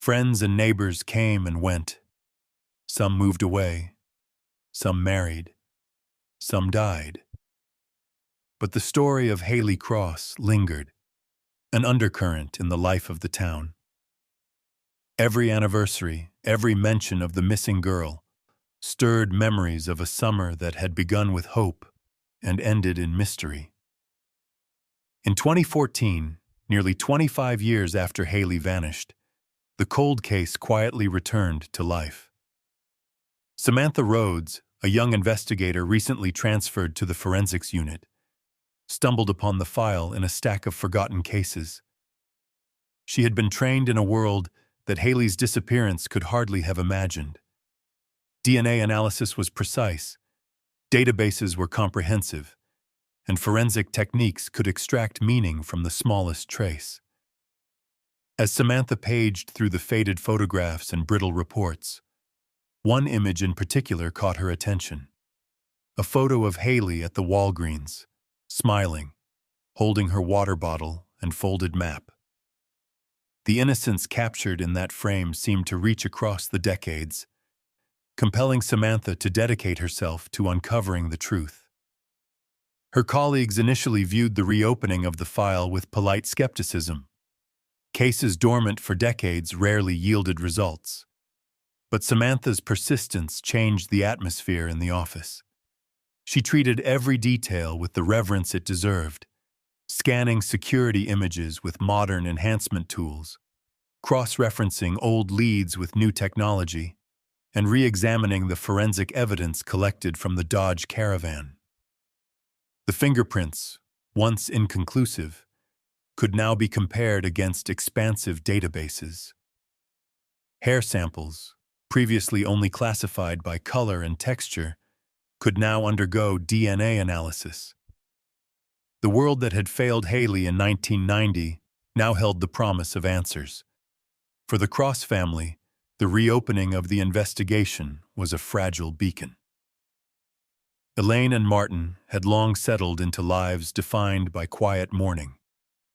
Friends and neighbors came and went. Some moved away, some married, some died. But the story of Haley Cross lingered, an undercurrent in the life of the town. Every anniversary, every mention of the missing girl, stirred memories of a summer that had begun with hope and ended in mystery. In 2014, nearly 25 years after Haley vanished, the cold case quietly returned to life. Samantha Rhodes, a young investigator recently transferred to the forensics unit, stumbled upon the file in a stack of forgotten cases. She had been trained in a world that Haley's disappearance could hardly have imagined. DNA analysis was precise, databases were comprehensive, and forensic techniques could extract meaning from the smallest trace. As Samantha paged through the faded photographs and brittle reports, one image in particular caught her attention. A photo of Haley at the Walgreens, smiling, holding her water bottle and folded map. The innocence captured in that frame seemed to reach across the decades, compelling Samantha to dedicate herself to uncovering the truth. Her colleagues initially viewed the reopening of the file with polite skepticism. Cases dormant for decades rarely yielded results. But Samantha's persistence changed the atmosphere in the office. She treated every detail with the reverence it deserved, scanning security images with modern enhancement tools, cross-referencing old leads with new technology, and re-examining the forensic evidence collected from the Dodge Caravan. The fingerprints, once inconclusive, could now be compared against expansive databases. Hair samples, previously only classified by color and texture, could now undergo DNA analysis. The world that had failed Haley in 1990 now held the promise of answers. For the Cross family, the reopening of the investigation was a fragile beacon. Elaine and Martin had long settled into lives defined by quiet mourning,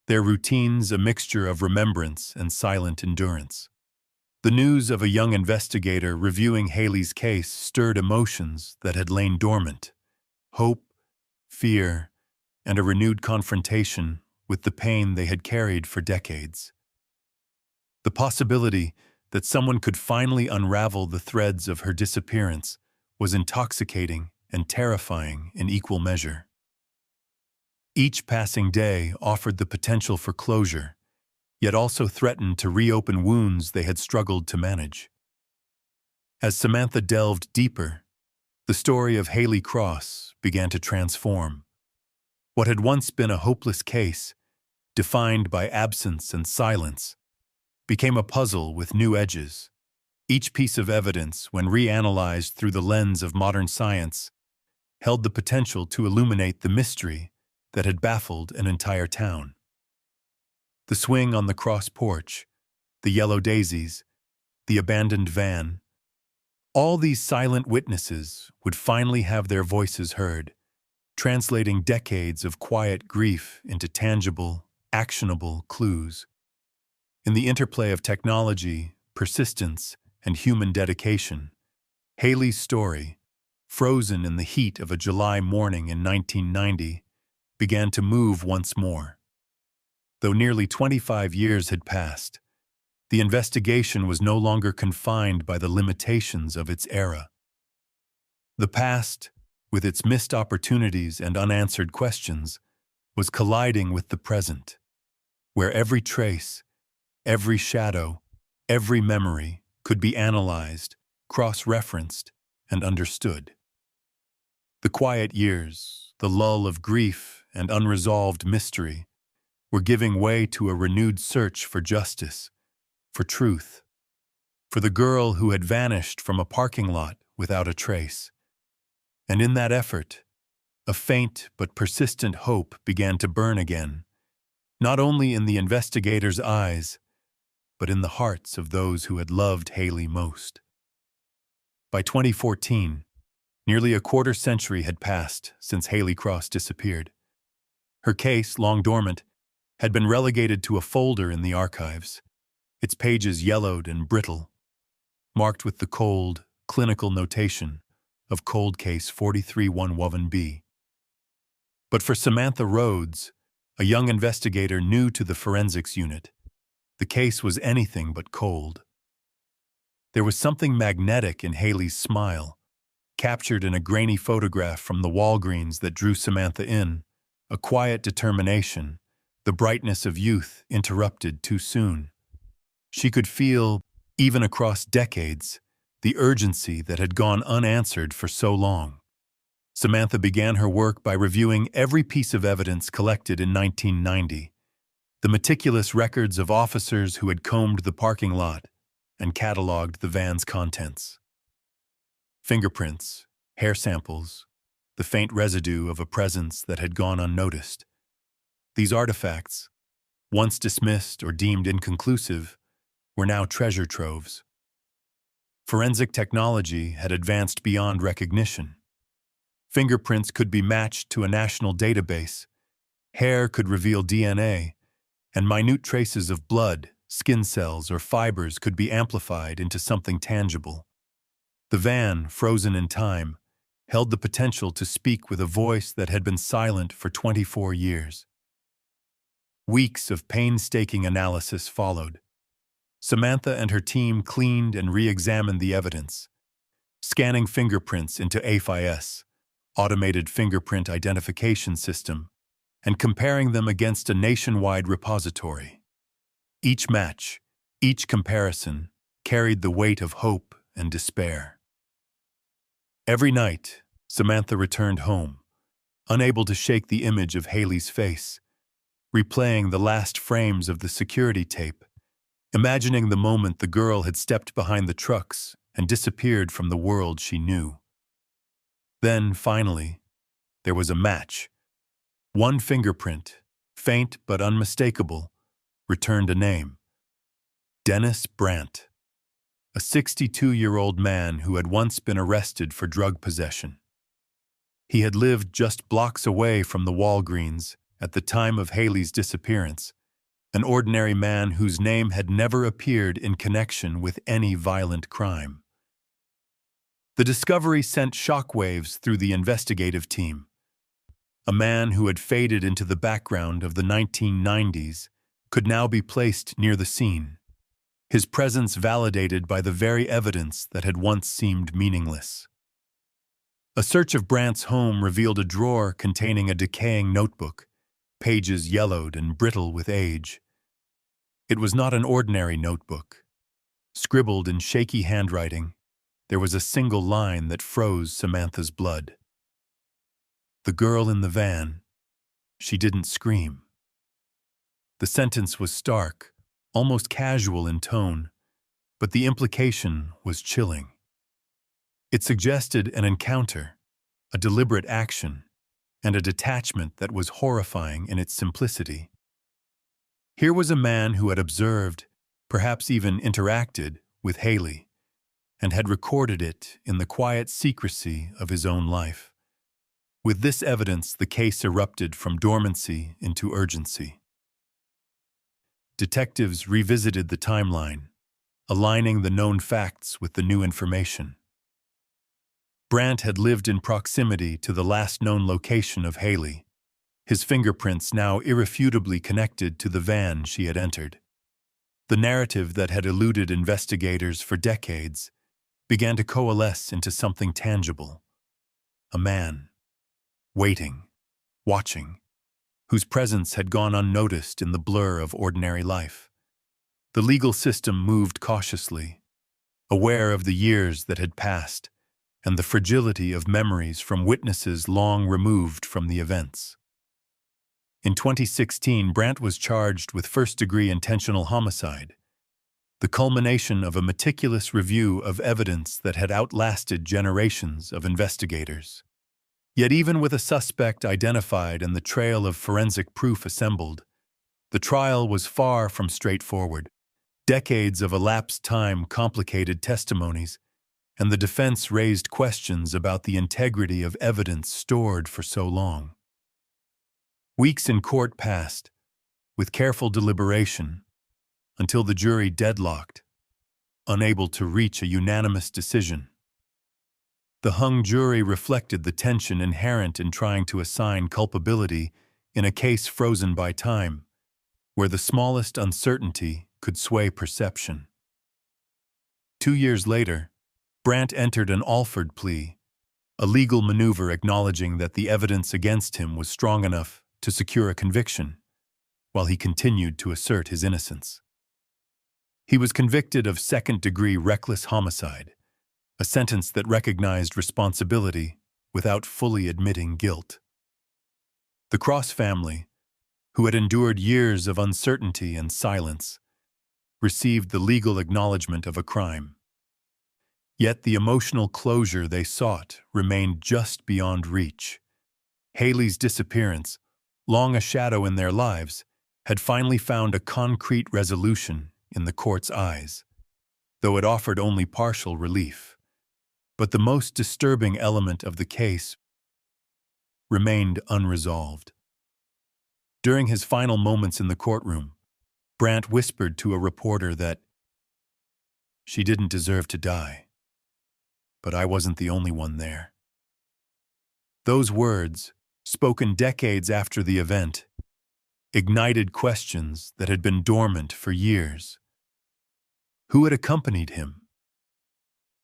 their routines a mixture of remembrance and silent endurance. The news of a young investigator reviewing Haley's case stirred emotions that had lain dormant: hope, fear, and a renewed confrontation with the pain they had carried for decades. The possibility that someone could finally unravel the threads of her disappearance was intoxicating and terrifying in equal measure. Each passing day offered the potential for closure, yet also threatened to reopen wounds they had struggled to manage. As Samantha delved deeper, the story of Haley Cross began to transform. What had once been a hopeless case, defined by absence and silence, became a puzzle with new edges. Each piece of evidence, when reanalyzed through the lens of modern science, held the potential to illuminate the mystery that had baffled an entire town. The swing on the cross porch, the yellow daisies, the abandoned van, all these silent witnesses would finally have their voices heard, translating decades of quiet grief into tangible, actionable clues. In the interplay of technology, persistence, and human dedication, Haley's story, frozen in the heat of a July morning in 1990, began to move once more. Though nearly 25 years had passed, the investigation was no longer confined by the limitations of its era. The past, with its missed opportunities and unanswered questions, was colliding with the present, where every trace, every shadow, every memory could be analyzed, cross-referenced, and understood. The quiet years, the lull of grief and unresolved mystery, were giving way to a renewed search for justice, for truth, for the girl who had vanished from a parking lot without a trace. And in that effort, a faint but persistent hope began to burn again, not only in the investigators' eyes, but in the hearts of those who had loved Haley most. By 2014, nearly a quarter century had passed since Haley Cross disappeared. Her case, long dormant, had been relegated to a folder in the archives, its pages yellowed and brittle, marked with the cold, clinical notation of Cold Case 43111B. But for Samantha Rhodes, a young investigator new to the forensics unit, the case was anything but cold. There was something magnetic in Haley's smile, captured in a grainy photograph from the Walgreens that drew Samantha in, a quiet determination, the brightness of youth interrupted too soon. She could feel, even across decades, the urgency that had gone unanswered for so long. Samantha began her work by reviewing every piece of evidence collected in 1990, the meticulous records of officers who had combed the parking lot and cataloged the van's contents. Fingerprints, hair samples, the faint residue of a presence that had gone unnoticed. These artifacts, once dismissed or deemed inconclusive, were now treasure troves. Forensic technology had advanced beyond recognition. Fingerprints could be matched to a national database, hair could reveal DNA, and minute traces of blood, skin cells, or fibers could be amplified into something tangible. The van, frozen in time, held the potential to speak with a voice that had been silent for 24 years. Weeks of painstaking analysis followed. Samantha and her team cleaned and re-examined the evidence, scanning fingerprints into AFIS, automated fingerprint identification system, and comparing them against a nationwide repository. Each match, each comparison, carried the weight of hope and despair. Every night, Samantha returned home, unable to shake the image of Haley's face, replaying the last frames of the security tape, imagining the moment the girl had stepped behind the trucks and disappeared from the world she knew. Then, finally, there was a match. One fingerprint, faint but unmistakable, returned a name. Dennis Brandt, a 62-year-old man who had once been arrested for drug possession. He had lived just blocks away from the Walgreens at the time of Haley's disappearance, an ordinary man whose name had never appeared in connection with any violent crime. The discovery sent shockwaves through the investigative team. A man who had faded into the background of the 1990s could now be placed near the scene, his presence validated by the very evidence that had once seemed meaningless. A search of Brandt's home revealed a drawer containing a decaying notebook, pages yellowed and brittle with age. It was not an ordinary notebook. Scribbled in shaky handwriting, there was a single line that froze Samantha's blood. The girl in the van, she didn't scream. The sentence was stark, almost casual in tone, but the implication was chilling. It suggested an encounter, a deliberate action, and a detachment that was horrifying in its simplicity. Here was a man who had observed, perhaps even interacted, with Haley, and had recorded it in the quiet secrecy of his own life. With this evidence, the case erupted from dormancy into urgency. Detectives revisited the timeline, aligning the known facts with the new information. Brandt had lived in proximity to the last known location of Haley, his fingerprints now irrefutably connected to the van she had entered. The narrative that had eluded investigators for decades began to coalesce into something tangible. A man, waiting, watching, whose presence had gone unnoticed in the blur of ordinary life. The legal system moved cautiously, aware of the years that had passed and the fragility of memories from witnesses long removed from the events. In 2016, Brandt was charged with first-degree intentional homicide, the culmination of a meticulous review of evidence that had outlasted generations of investigators. Yet even with a suspect identified and the trail of forensic proof assembled, the trial was far from straightforward. Decades of elapsed time complicated testimonies, and the defense raised questions about the integrity of evidence stored for so long. Weeks in court passed, with careful deliberation, until the jury deadlocked, unable to reach a unanimous decision. The hung jury reflected the tension inherent in trying to assign culpability in a case frozen by time, where the smallest uncertainty could sway perception. 2 years later, Brandt entered an Alford plea, a legal maneuver acknowledging that the evidence against him was strong enough to secure a conviction, while he continued to assert his innocence. He was convicted of second-degree reckless homicide, a sentence that recognized responsibility without fully admitting guilt. The Cross family, who had endured years of uncertainty and silence, received the legal acknowledgement of a crime. Yet the emotional closure they sought remained just beyond reach. Haley's disappearance, long a shadow in their lives, had finally found a concrete resolution in the court's eyes, though it offered only partial relief. But the most disturbing element of the case remained unresolved. During his final moments in the courtroom, Brandt whispered to a reporter that she didn't deserve to die, but I wasn't the only one there. Those words, spoken decades after the event, ignited questions that had been dormant for years. Who had accompanied him?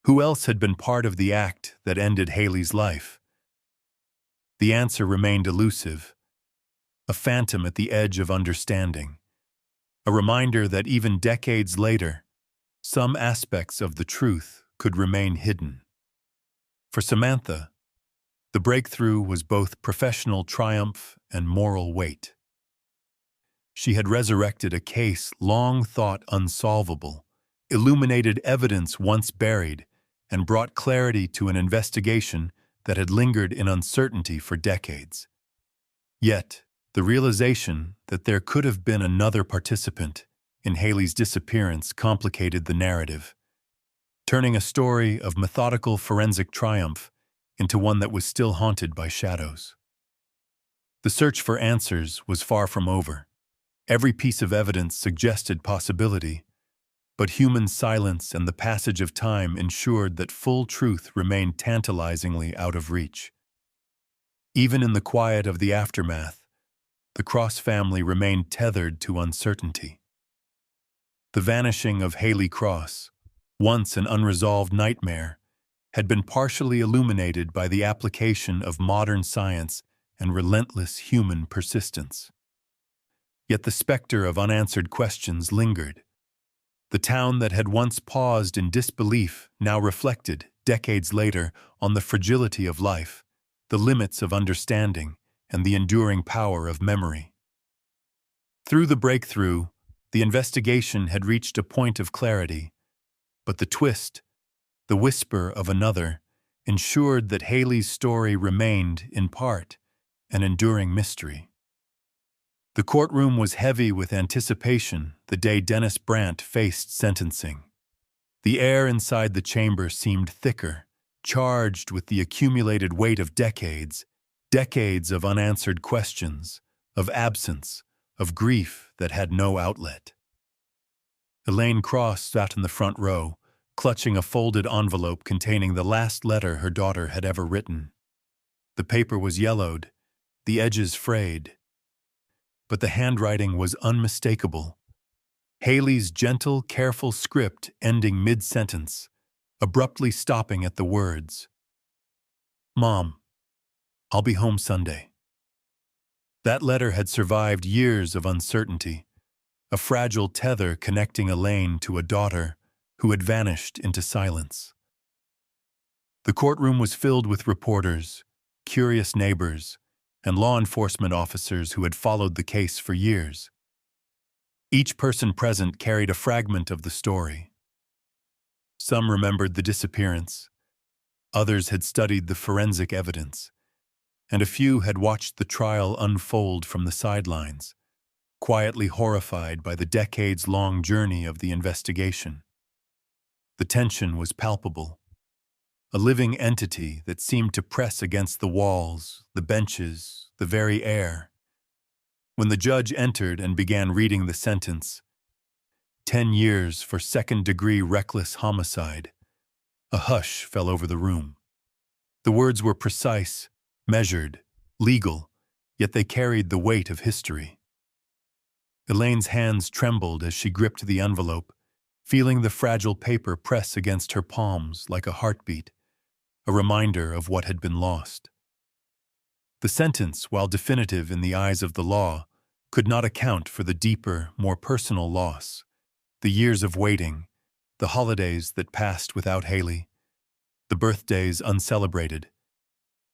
Who else had been part of the act that ended Haley's life? The answer remained elusive, a phantom at the edge of understanding, a reminder that even decades later, some aspects of the truth could remain hidden. For Samantha, the breakthrough was both professional triumph and moral weight. She had resurrected a case long thought unsolvable, illuminated evidence once buried, and brought clarity to an investigation that had lingered in uncertainty for decades. Yet, the realization that there could have been another participant in Haley's disappearance complicated the narrative, turning a story of methodical forensic triumph into one that was still haunted by shadows. The search for answers was far from over. Every piece of evidence suggested possibility, but human silence and the passage of time ensured that full truth remained tantalizingly out of reach. Even in the quiet of the aftermath, the Cross family remained tethered to uncertainty. The vanishing of Haley Cross, once an unresolved nightmare, had been partially illuminated by the application of modern science and relentless human persistence. Yet the specter of unanswered questions lingered. The town that had once paused in disbelief now reflected, decades later, on the fragility of life, the limits of understanding, and the enduring power of memory. Through the breakthrough, the investigation had reached a point of clarity, but the twist, the whisper of another, ensured that Haley's story remained, in part, an enduring mystery. The courtroom was heavy with anticipation the day Dennis Brandt faced sentencing. The air inside the chamber seemed thicker, charged with the accumulated weight of decades of unanswered questions, of absence, of grief that had no outlet. Elaine Cross sat in the front row, clutching a folded envelope containing the last letter her daughter had ever written. The paper was yellowed, the edges frayed, but the handwriting was unmistakable. Haley's gentle, careful script ending mid-sentence, abruptly stopping at the words, "Mom, I'll be home Sunday." That letter had survived years of uncertainty, a fragile tether connecting Elaine to a daughter who had vanished into silence. The courtroom was filled with reporters, curious neighbors, and law enforcement officers who had followed the case for years. Each person present carried a fragment of the story. Some remembered the disappearance, others had studied the forensic evidence, and a few had watched the trial unfold from the sidelines, quietly horrified by the decades-long journey of the investigation. The tension was palpable, a living entity that seemed to press against the walls, the benches, the very air. When the judge entered and began reading the sentence, 10 years for second-degree reckless homicide, a hush fell over the room. The words were precise, measured, legal, yet they carried the weight of history. Elaine's hands trembled as she gripped the envelope, feeling the fragile paper press against her palms like a heartbeat, a reminder of what had been lost. The sentence, while definitive in the eyes of the law, could not account for the deeper, more personal loss, the years of waiting, the holidays that passed without Haley, the birthdays uncelebrated,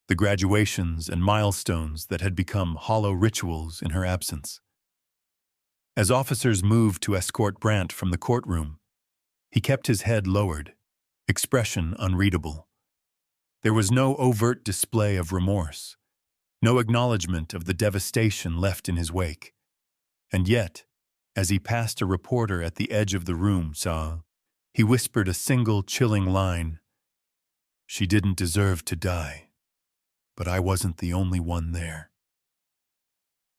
the graduations and milestones that had become hollow rituals in her absence. As officers moved to escort Brandt from the courtroom, he kept his head lowered, expression unreadable. There was no overt display of remorse, no acknowledgement of the devastation left in his wake. And yet, as he passed a reporter at the edge of the room, he whispered a single chilling line: "She didn't deserve to die, but I wasn't the only one there."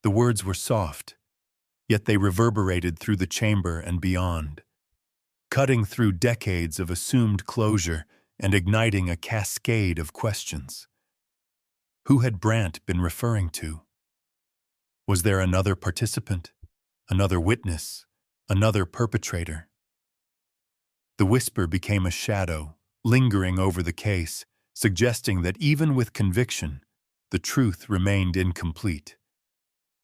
The words were soft, yet they reverberated through the chamber and beyond, cutting through decades of assumed closure and igniting a cascade of questions. Who had Brandt been referring to? Was there another participant, another witness, another perpetrator? The whisper became a shadow, lingering over the case, suggesting that even with conviction, the truth remained incomplete.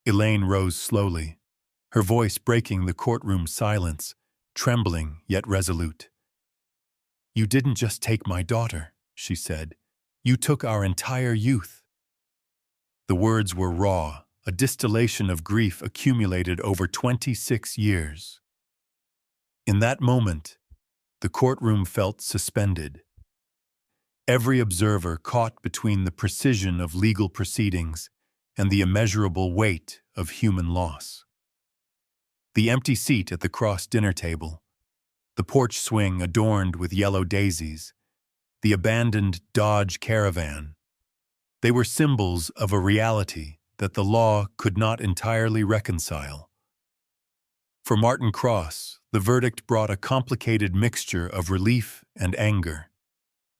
Elaine rose slowly, her voice breaking the courtroom silence, trembling yet resolute. "You didn't just take my daughter," she said. "You took our entire youth." The words were raw, a distillation of grief accumulated over 26 years. In that moment, the courtroom felt suspended. Every observer caught between the precision of legal proceedings and the immeasurable weight of human loss. The empty seat at the cross dinner table, the porch swing adorned with yellow daisies, the abandoned Dodge Caravan, they were symbols of a reality that the law could not entirely reconcile. For Martin Cross, the verdict brought a complicated mixture of relief and anger.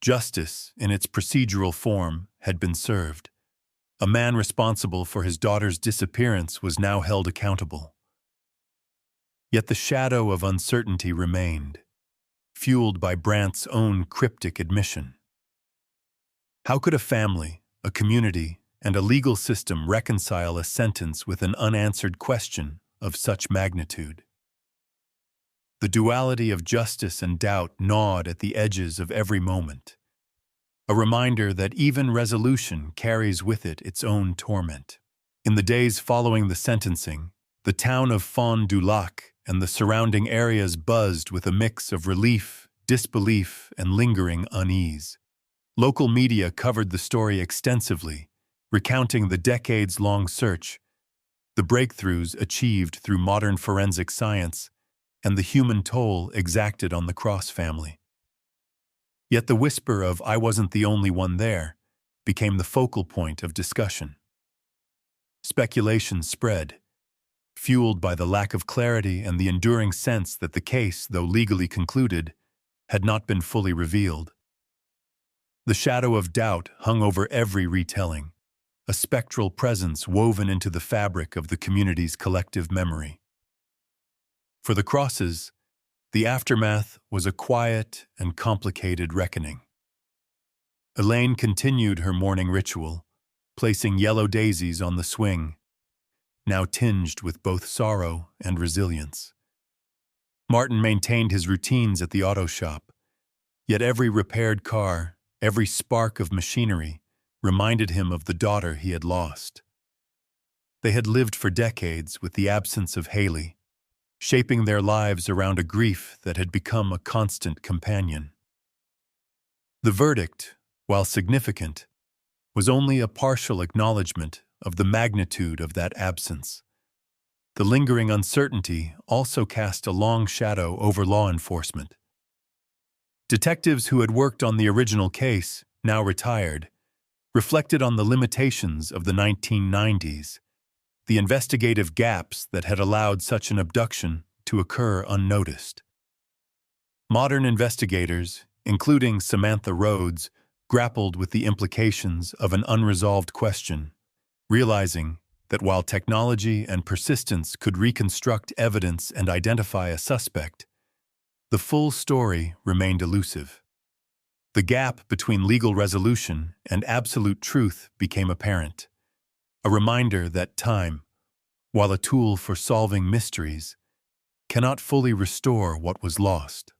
Justice, in its procedural form, had been served. A man responsible for his daughter's disappearance was now held accountable. Yet the shadow of uncertainty remained, fueled by Brandt's own cryptic admission. How could a family, a community, and a legal system reconcile a sentence with an unanswered question of such magnitude? The duality of justice and doubt gnawed at the edges of every moment, a reminder that even resolution carries with it its own torment. In the days following the sentencing, the town of Fond du Lac and the surrounding areas buzzed with a mix of relief, disbelief, and lingering unease. Local media covered the story extensively, recounting the decades-long search, the breakthroughs achieved through modern forensic science, and the human toll exacted on the Cross family. Yet the whisper of "I wasn't the only one there" became the focal point of discussion. Speculation spread, fueled by the lack of clarity and the enduring sense that the case, though legally concluded, had not been fully revealed. The shadow of doubt hung over every retelling, a spectral presence woven into the fabric of the community's collective memory. For the Crosses, the aftermath was a quiet and complicated reckoning. Elaine continued her morning ritual, placing yellow daisies on the swing, now tinged with both sorrow and resilience. Martin maintained his routines at the auto shop, yet every repaired car, every spark of machinery, reminded him of the daughter he had lost. They had lived for decades with the absence of Haley, shaping their lives around a grief that had become a constant companion. The verdict, while significant, was only a partial acknowledgement of the magnitude of that absence. The lingering uncertainty also cast a long shadow over law enforcement. Detectives who had worked on the original case, now retired, reflected on the limitations of the 1990s, the investigative gaps that had allowed such an abduction to occur unnoticed. Modern investigators, including Samantha Rhodes, grappled with the implications of an unresolved question, realizing that while technology and persistence could reconstruct evidence and identify a suspect, the full story remained elusive. The gap between legal resolution and absolute truth became apparent, a reminder that time, while a tool for solving mysteries, cannot fully restore what was lost.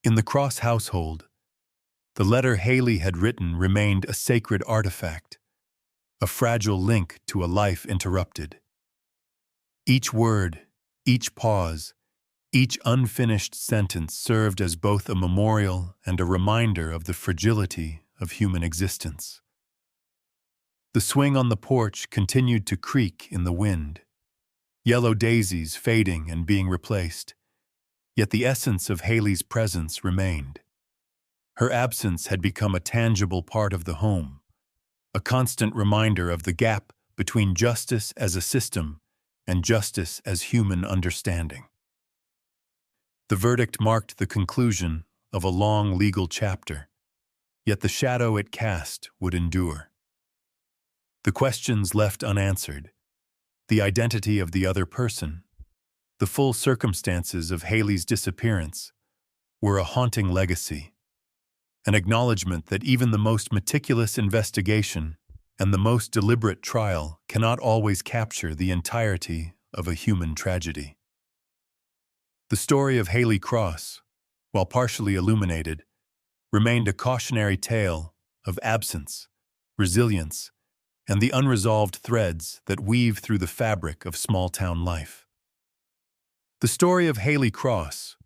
In the Cross household, the letter Haley had written remained a sacred artifact, a fragile link to a life interrupted. Each word, each pause, Each unfinished sentence served as both a memorial and a reminder of the fragility of human existence. The swing on the porch continued to creak in the wind, yellow daisies fading and being replaced, yet the essence of Haley's presence remained. Her absence had become a tangible part of the home, a constant reminder of the gap between justice as a system and justice as human understanding. The verdict marked the conclusion of a long legal chapter, yet the shadow it cast would endure. The questions left unanswered, the identity of the other person, the full circumstances of Haley's disappearance, were a haunting legacy, an acknowledgement that even the most meticulous investigation and the most deliberate trial cannot always capture the entirety of a human tragedy. The story of Haley Cross, while partially illuminated, remained a cautionary tale of absence, resilience, and the unresolved threads that weave through the fabric of small-town life. The story of Haley Cross,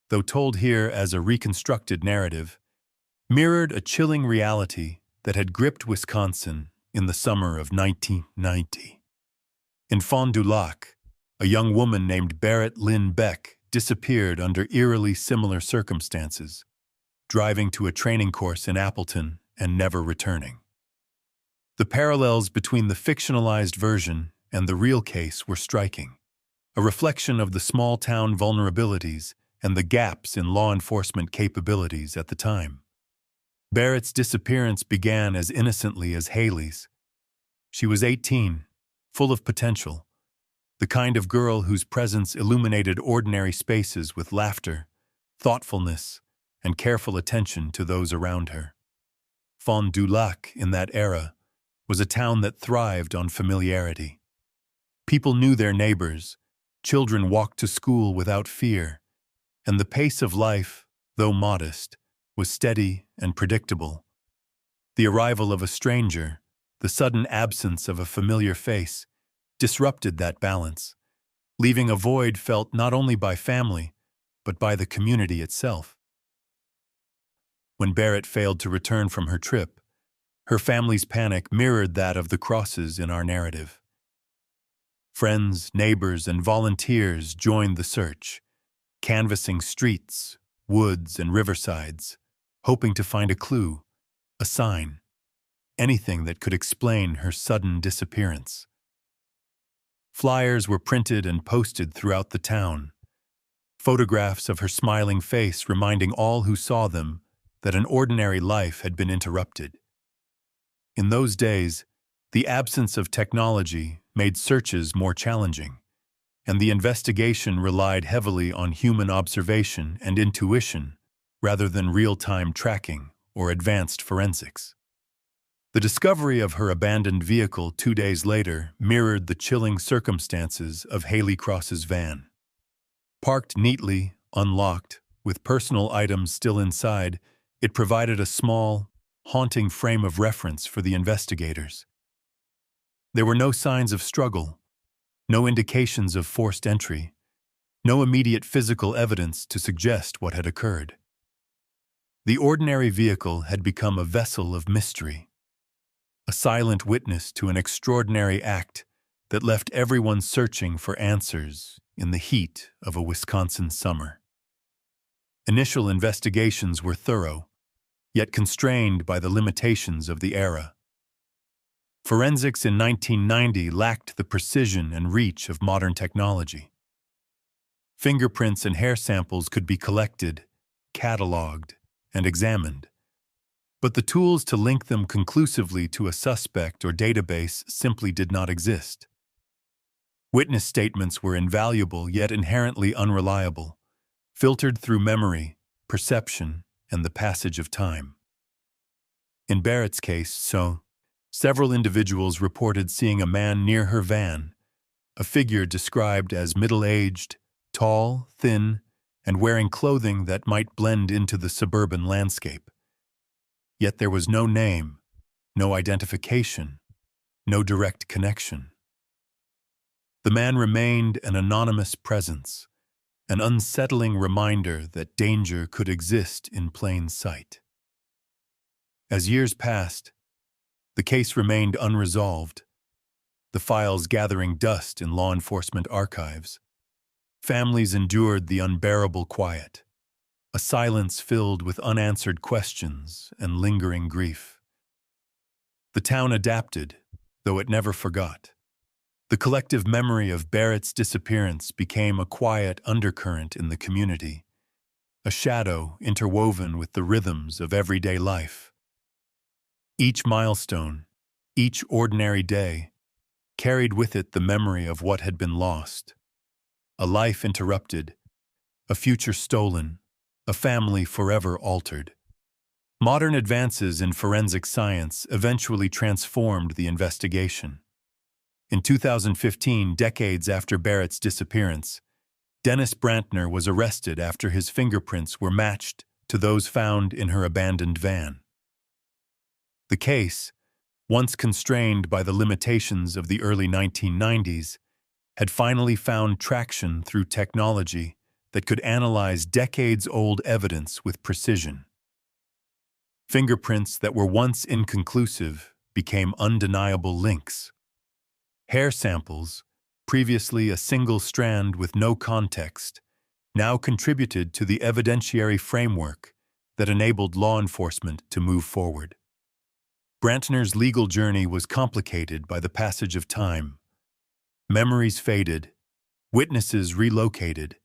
though told here as a reconstructed narrative, mirrored a chilling reality that had gripped Wisconsin in the summer of 1990. In Fond du Lac, a young woman named Barrett Lynn Beck disappeared under eerily similar circumstances, driving to a training course in Appleton and never returning. The parallels between the fictionalized version and the real case were striking, a reflection of the small-town vulnerabilities and the gaps in law enforcement capabilities at the time. Barrett's disappearance began as innocently as Haley's. She was 18, full of potential, the kind of girl whose presence illuminated ordinary spaces with laughter, thoughtfulness, and careful attention to those around her. Fond du Lac, in that era, was a town that thrived on familiarity. People knew their neighbors, children walked to school without fear, and the pace of life, though modest, was steady and predictable. The arrival of a stranger, the sudden absence of a familiar face, disrupted that balance, leaving a void felt not only by family, but by the community itself. When Barrett failed to return from her trip, her family's panic mirrored that of the Crosses in our narrative. Friends, neighbors, and volunteers joined the search, canvassing streets, woods, and riversides, hoping to find a clue, a sign, anything that could explain her sudden disappearance. Flyers were printed and posted throughout the town, photographs of her smiling face reminding all who saw them that an ordinary life had been interrupted. In those days, the absence of technology made searches more challenging, and the investigation relied heavily on human observation and intuition rather than real-time tracking or advanced forensics. The discovery of her abandoned vehicle 2 days later mirrored the chilling circumstances of Haley Cross's van. Parked neatly, unlocked, with personal items still inside, it provided a small, haunting frame of reference for the investigators. There were no signs of struggle, no indications of forced entry, no immediate physical evidence to suggest what had occurred. The ordinary vehicle had become a vessel of mystery, a silent witness to an extraordinary act that left everyone searching for answers in the heat of a Wisconsin summer. Initial investigations were thorough, yet constrained by the limitations of the era. Forensics in 1990 lacked the precision and reach of modern technology. Fingerprints and hair samples could be collected, cataloged, and examined, but the tools to link them conclusively to a suspect or database simply did not exist. Witness statements were invaluable yet inherently unreliable, filtered through memory, perception, and the passage of time. In Barrett's case, several individuals reported seeing a man near her van, a figure described as middle-aged, tall, thin, and wearing clothing that might blend into the suburban landscape. Yet there was no name, no identification, no direct connection. The man remained an anonymous presence, an unsettling reminder that danger could exist in plain sight. As years passed, the case remained unresolved, the files gathering dust in law enforcement archives. Families endured the unbearable quiet, a silence filled with unanswered questions and lingering grief. The town adapted, though it never forgot. The collective memory of Barrett's disappearance became a quiet undercurrent in the community, a shadow interwoven with the rhythms of everyday life. Each milestone, each ordinary day, carried with it the memory of what had been lost. A life interrupted, a future stolen, a family forever altered. Modern advances in forensic science eventually transformed the investigation. In 2015, decades after Barrett's disappearance, Dennis Brantner was arrested after his fingerprints were matched to those found in her abandoned van. The case, once constrained by the limitations of the early 1990s, had finally found traction through technology that could analyze decades-old evidence with precision. Fingerprints that were once inconclusive became undeniable links. Hair samples, previously a single strand with no context, now contributed to the evidentiary framework that enabled law enforcement to move forward. Brantner's legal journey was complicated by the passage of time. Memories faded, witnesses relocated,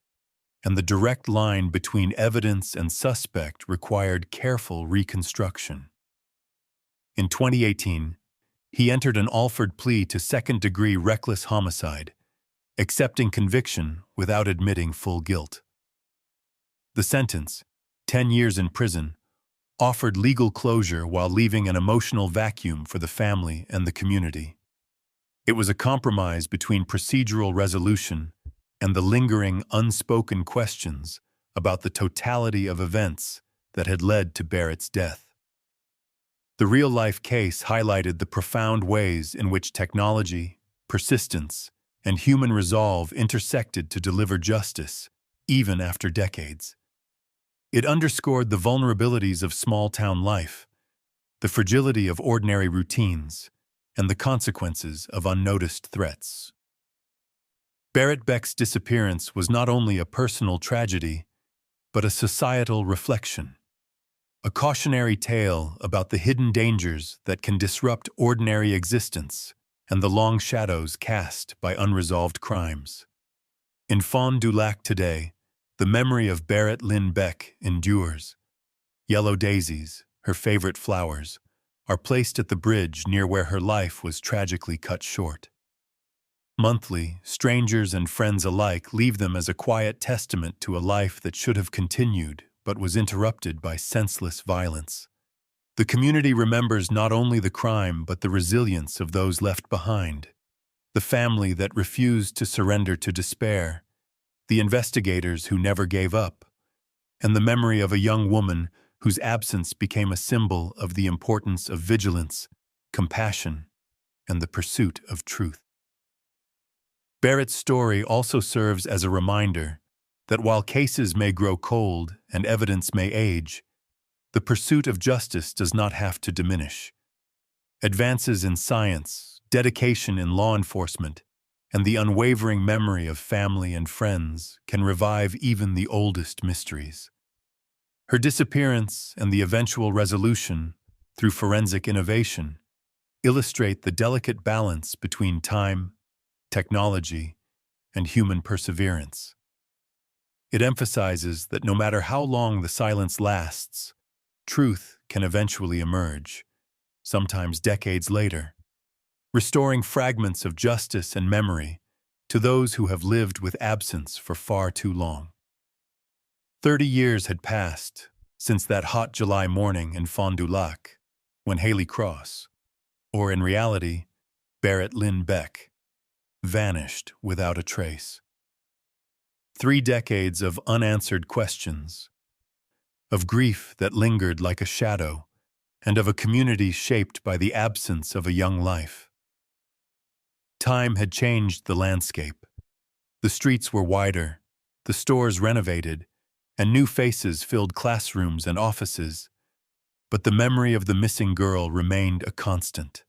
and the direct line between evidence and suspect required careful reconstruction. In 2018, he entered an Alford plea to second-degree reckless homicide, accepting conviction without admitting full guilt. The sentence, 10 years in prison, offered legal closure while leaving an emotional vacuum for the family and the community. It was a compromise between procedural resolution and the lingering, unspoken questions about the totality of events that had led to Barrett's death. The real-life case highlighted the profound ways in which technology, persistence, and human resolve intersected to deliver justice, even after decades. It underscored the vulnerabilities of small-town life, the fragility of ordinary routines, and the consequences of unnoticed threats. Barrett Beck's disappearance was not only a personal tragedy, but a societal reflection. A cautionary tale about the hidden dangers that can disrupt ordinary existence and the long shadows cast by unresolved crimes. In Fond du Lac today, the memory of Barrett Lynn Beck endures. Yellow daisies, her favorite flowers, are placed at the bridge near where her life was tragically cut short. Monthly, strangers and friends alike leave them as a quiet testament to a life that should have continued but was interrupted by senseless violence. The community remembers not only the crime but the resilience of those left behind, the family that refused to surrender to despair, the investigators who never gave up, and the memory of a young woman whose absence became a symbol of the importance of vigilance, compassion, and the pursuit of truth. Barrett's story also serves as a reminder that while cases may grow cold and evidence may age, the pursuit of justice does not have to diminish. Advances in science, dedication in law enforcement, and the unwavering memory of family and friends can revive even the oldest mysteries. Her disappearance and the eventual resolution, through forensic innovation, illustrate the delicate balance between time, technology, and human perseverance. It emphasizes that no matter how long the silence lasts, truth can eventually emerge, sometimes decades later, restoring fragments of justice and memory to those who have lived with absence for far too long. 30 years had passed since that hot July morning in Fond du Lac, when Haley Cross, or in reality, Barrett Lynn Beck, vanished without a trace. 3 decades of unanswered questions, of grief that lingered like a shadow, and of a community shaped by the absence of a young life. Time had changed the landscape. The streets were wider, the stores renovated, and new faces filled classrooms and offices, but the memory of the missing girl remained a constant.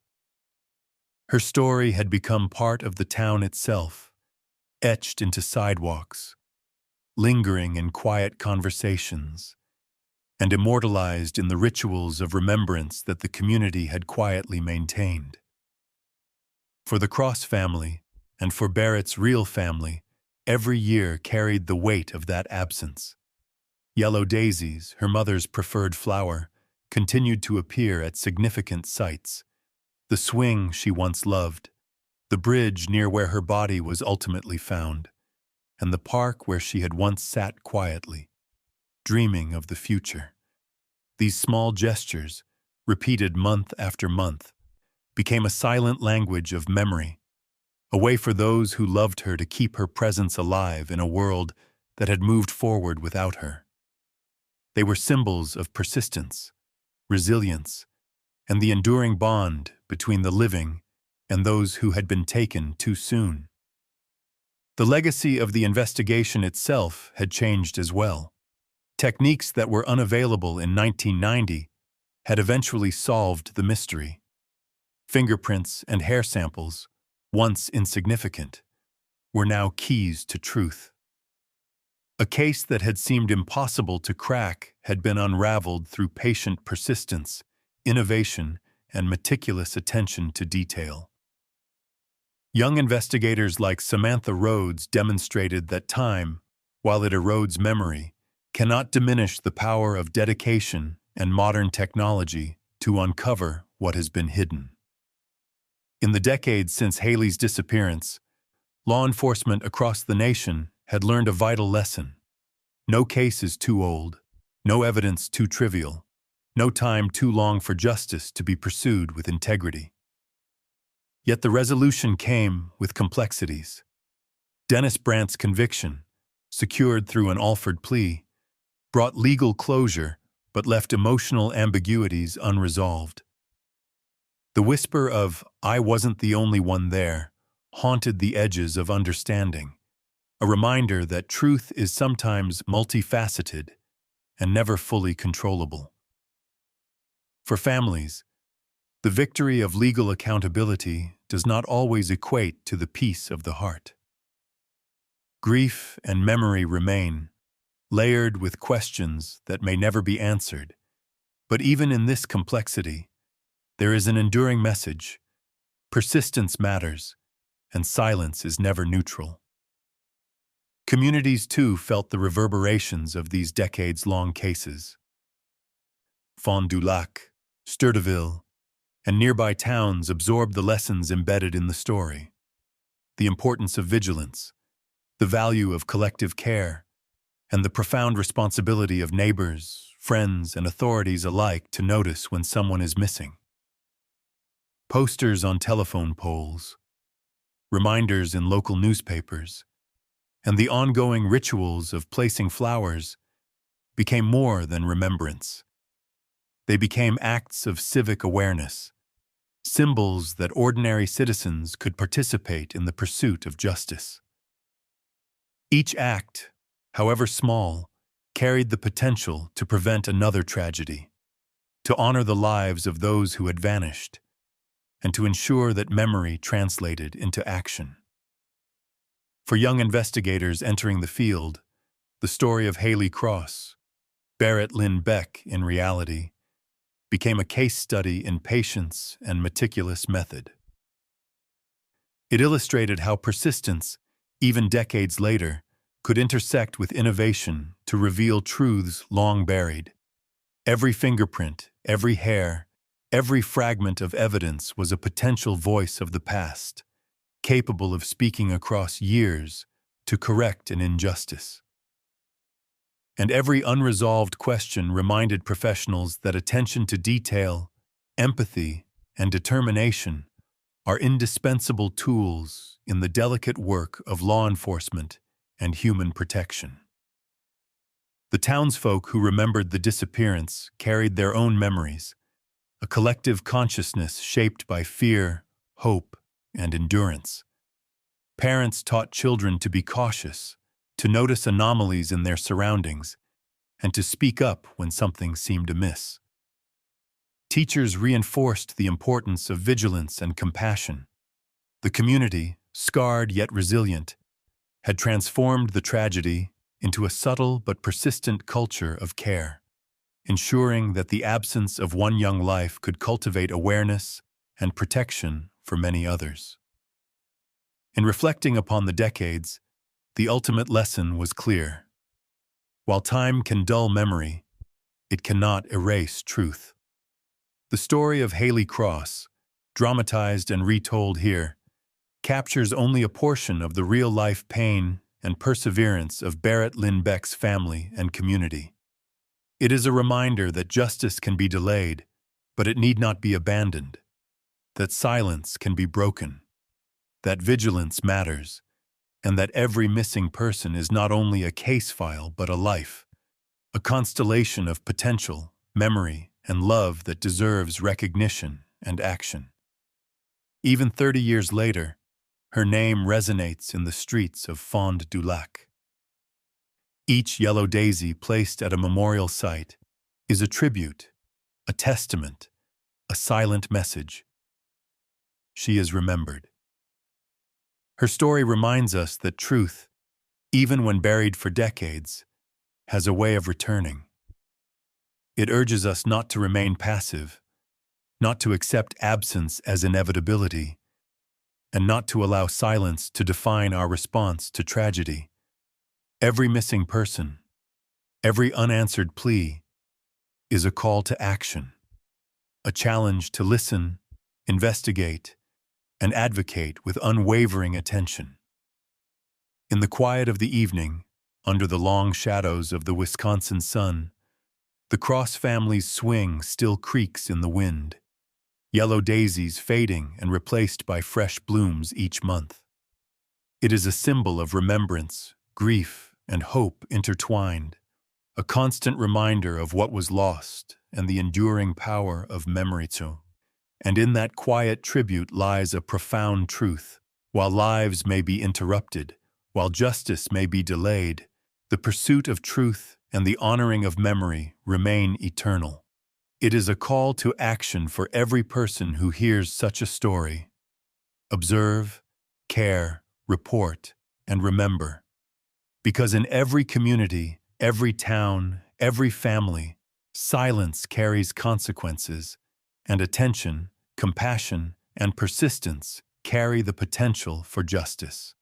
Her story had become part of the town itself, etched into sidewalks, lingering in quiet conversations, and immortalized in the rituals of remembrance that the community had quietly maintained. For the Cross family, and for Barrett's real family, every year carried the weight of that absence. Yellow daisies, her mother's preferred flower, continued to appear at significant sites. The swing she once loved, the bridge near where her body was ultimately found, and the park where she had once sat quietly, dreaming of the future. These small gestures, repeated month after month, became a silent language of memory, a way for those who loved her to keep her presence alive in a world that had moved forward without her. They were symbols of persistence, resilience, and the enduring bond between the living and those who had been taken too soon. The legacy of the investigation itself had changed as well. Techniques that were unavailable in 1990 had eventually solved the mystery. Fingerprints and hair samples, once insignificant, were now keys to truth. A case that had seemed impossible to crack had been unraveled through patient persistence, innovation, and meticulous attention to detail. Young investigators like Samantha Rhodes demonstrated that time, while it erodes memory, cannot diminish the power of dedication and modern technology to uncover what has been hidden. In the decades since Haley's disappearance, law enforcement across the nation had learned a vital lesson. No case is too old, no evidence too trivial, no time too long for justice to be pursued with integrity. Yet the resolution came with complexities. Dennis Brandt's conviction, secured through an Alford plea, brought legal closure but left emotional ambiguities unresolved. The whisper of, "I wasn't the only one there," haunted the edges of understanding, a reminder that truth is sometimes multifaceted and never fully controllable. For families, the victory of legal accountability does not always equate to the peace of the heart. Grief and memory remain, layered with questions that may never be answered. But even in this complexity, there is an enduring message. Persistence matters, and silence is never neutral. Communities, too, felt the reverberations of these decades-long cases. Fond du Lac, Sturdiville, and nearby towns absorbed the lessons embedded in the story. The importance of vigilance, the value of collective care, and the profound responsibility of neighbors, friends, and authorities alike to notice when someone is missing. Posters on telephone poles, reminders in local newspapers, and the ongoing rituals of placing flowers became more than remembrance. They became acts of civic awareness, symbols that ordinary citizens could participate in the pursuit of justice. Each act, however small, carried the potential to prevent another tragedy, to honor the lives of those who had vanished, and to ensure that memory translated into action. For young investigators entering the field, the story of Haley Cross, Barrett Lynn Beck in reality, became a case study in patience and meticulous method. It illustrated how persistence, even decades later, could intersect with innovation to reveal truths long buried. Every fingerprint, every hair, every fragment of evidence was a potential voice of the past, capable of speaking across years to correct an injustice. And every unresolved question reminded professionals that attention to detail, empathy, and determination are indispensable tools in the delicate work of law enforcement and human protection. The townsfolk who remembered the disappearance carried their own memories, a collective consciousness shaped by fear, hope, and endurance. Parents taught children to be cautious, to notice anomalies in their surroundings, and to speak up when something seemed amiss. Teachers reinforced the importance of vigilance and compassion. The community, scarred yet resilient, had transformed the tragedy into a subtle but persistent culture of care, ensuring that the absence of one young life could cultivate awareness and protection for many others. In reflecting upon the decades, the ultimate lesson was clear. While time can dull memory, it cannot erase truth. The story of Haley Cross, dramatized and retold here, captures only a portion of the real-life pain and perseverance of Barrett Lynn Beck's family and community. It is a reminder that justice can be delayed, but it need not be abandoned, that silence can be broken, that vigilance matters, and that every missing person is not only a case file but a life, a constellation of potential, memory, and love that deserves recognition and action. Even 30 years later, her name resonates in the streets of Fond du Lac. Each yellow daisy placed at a memorial site is a tribute, a testament, a silent message. She is remembered. Her story reminds us that truth, even when buried for decades, has a way of returning. It urges us not to remain passive, not to accept absence as inevitability, and not to allow silence to define our response to tragedy. Every missing person, every unanswered plea, is a call to action, a challenge to listen, investigate, and advocate with unwavering attention. In the quiet of the evening, under the long shadows of the Wisconsin sun, the Cross family's swing still creaks in the wind, yellow daisies fading and replaced by fresh blooms each month. It is a symbol of remembrance, grief, and hope intertwined, a constant reminder of what was lost and the enduring power of memory too. And in that quiet tribute lies a profound truth. While lives may be interrupted, while justice may be delayed, the pursuit of truth and the honoring of memory remain eternal. It is a call to action for every person who hears such a story. Observe, care, report, and remember. Because in every community, every town, every family, silence carries consequences, and attention, compassion, and persistence carry the potential for justice.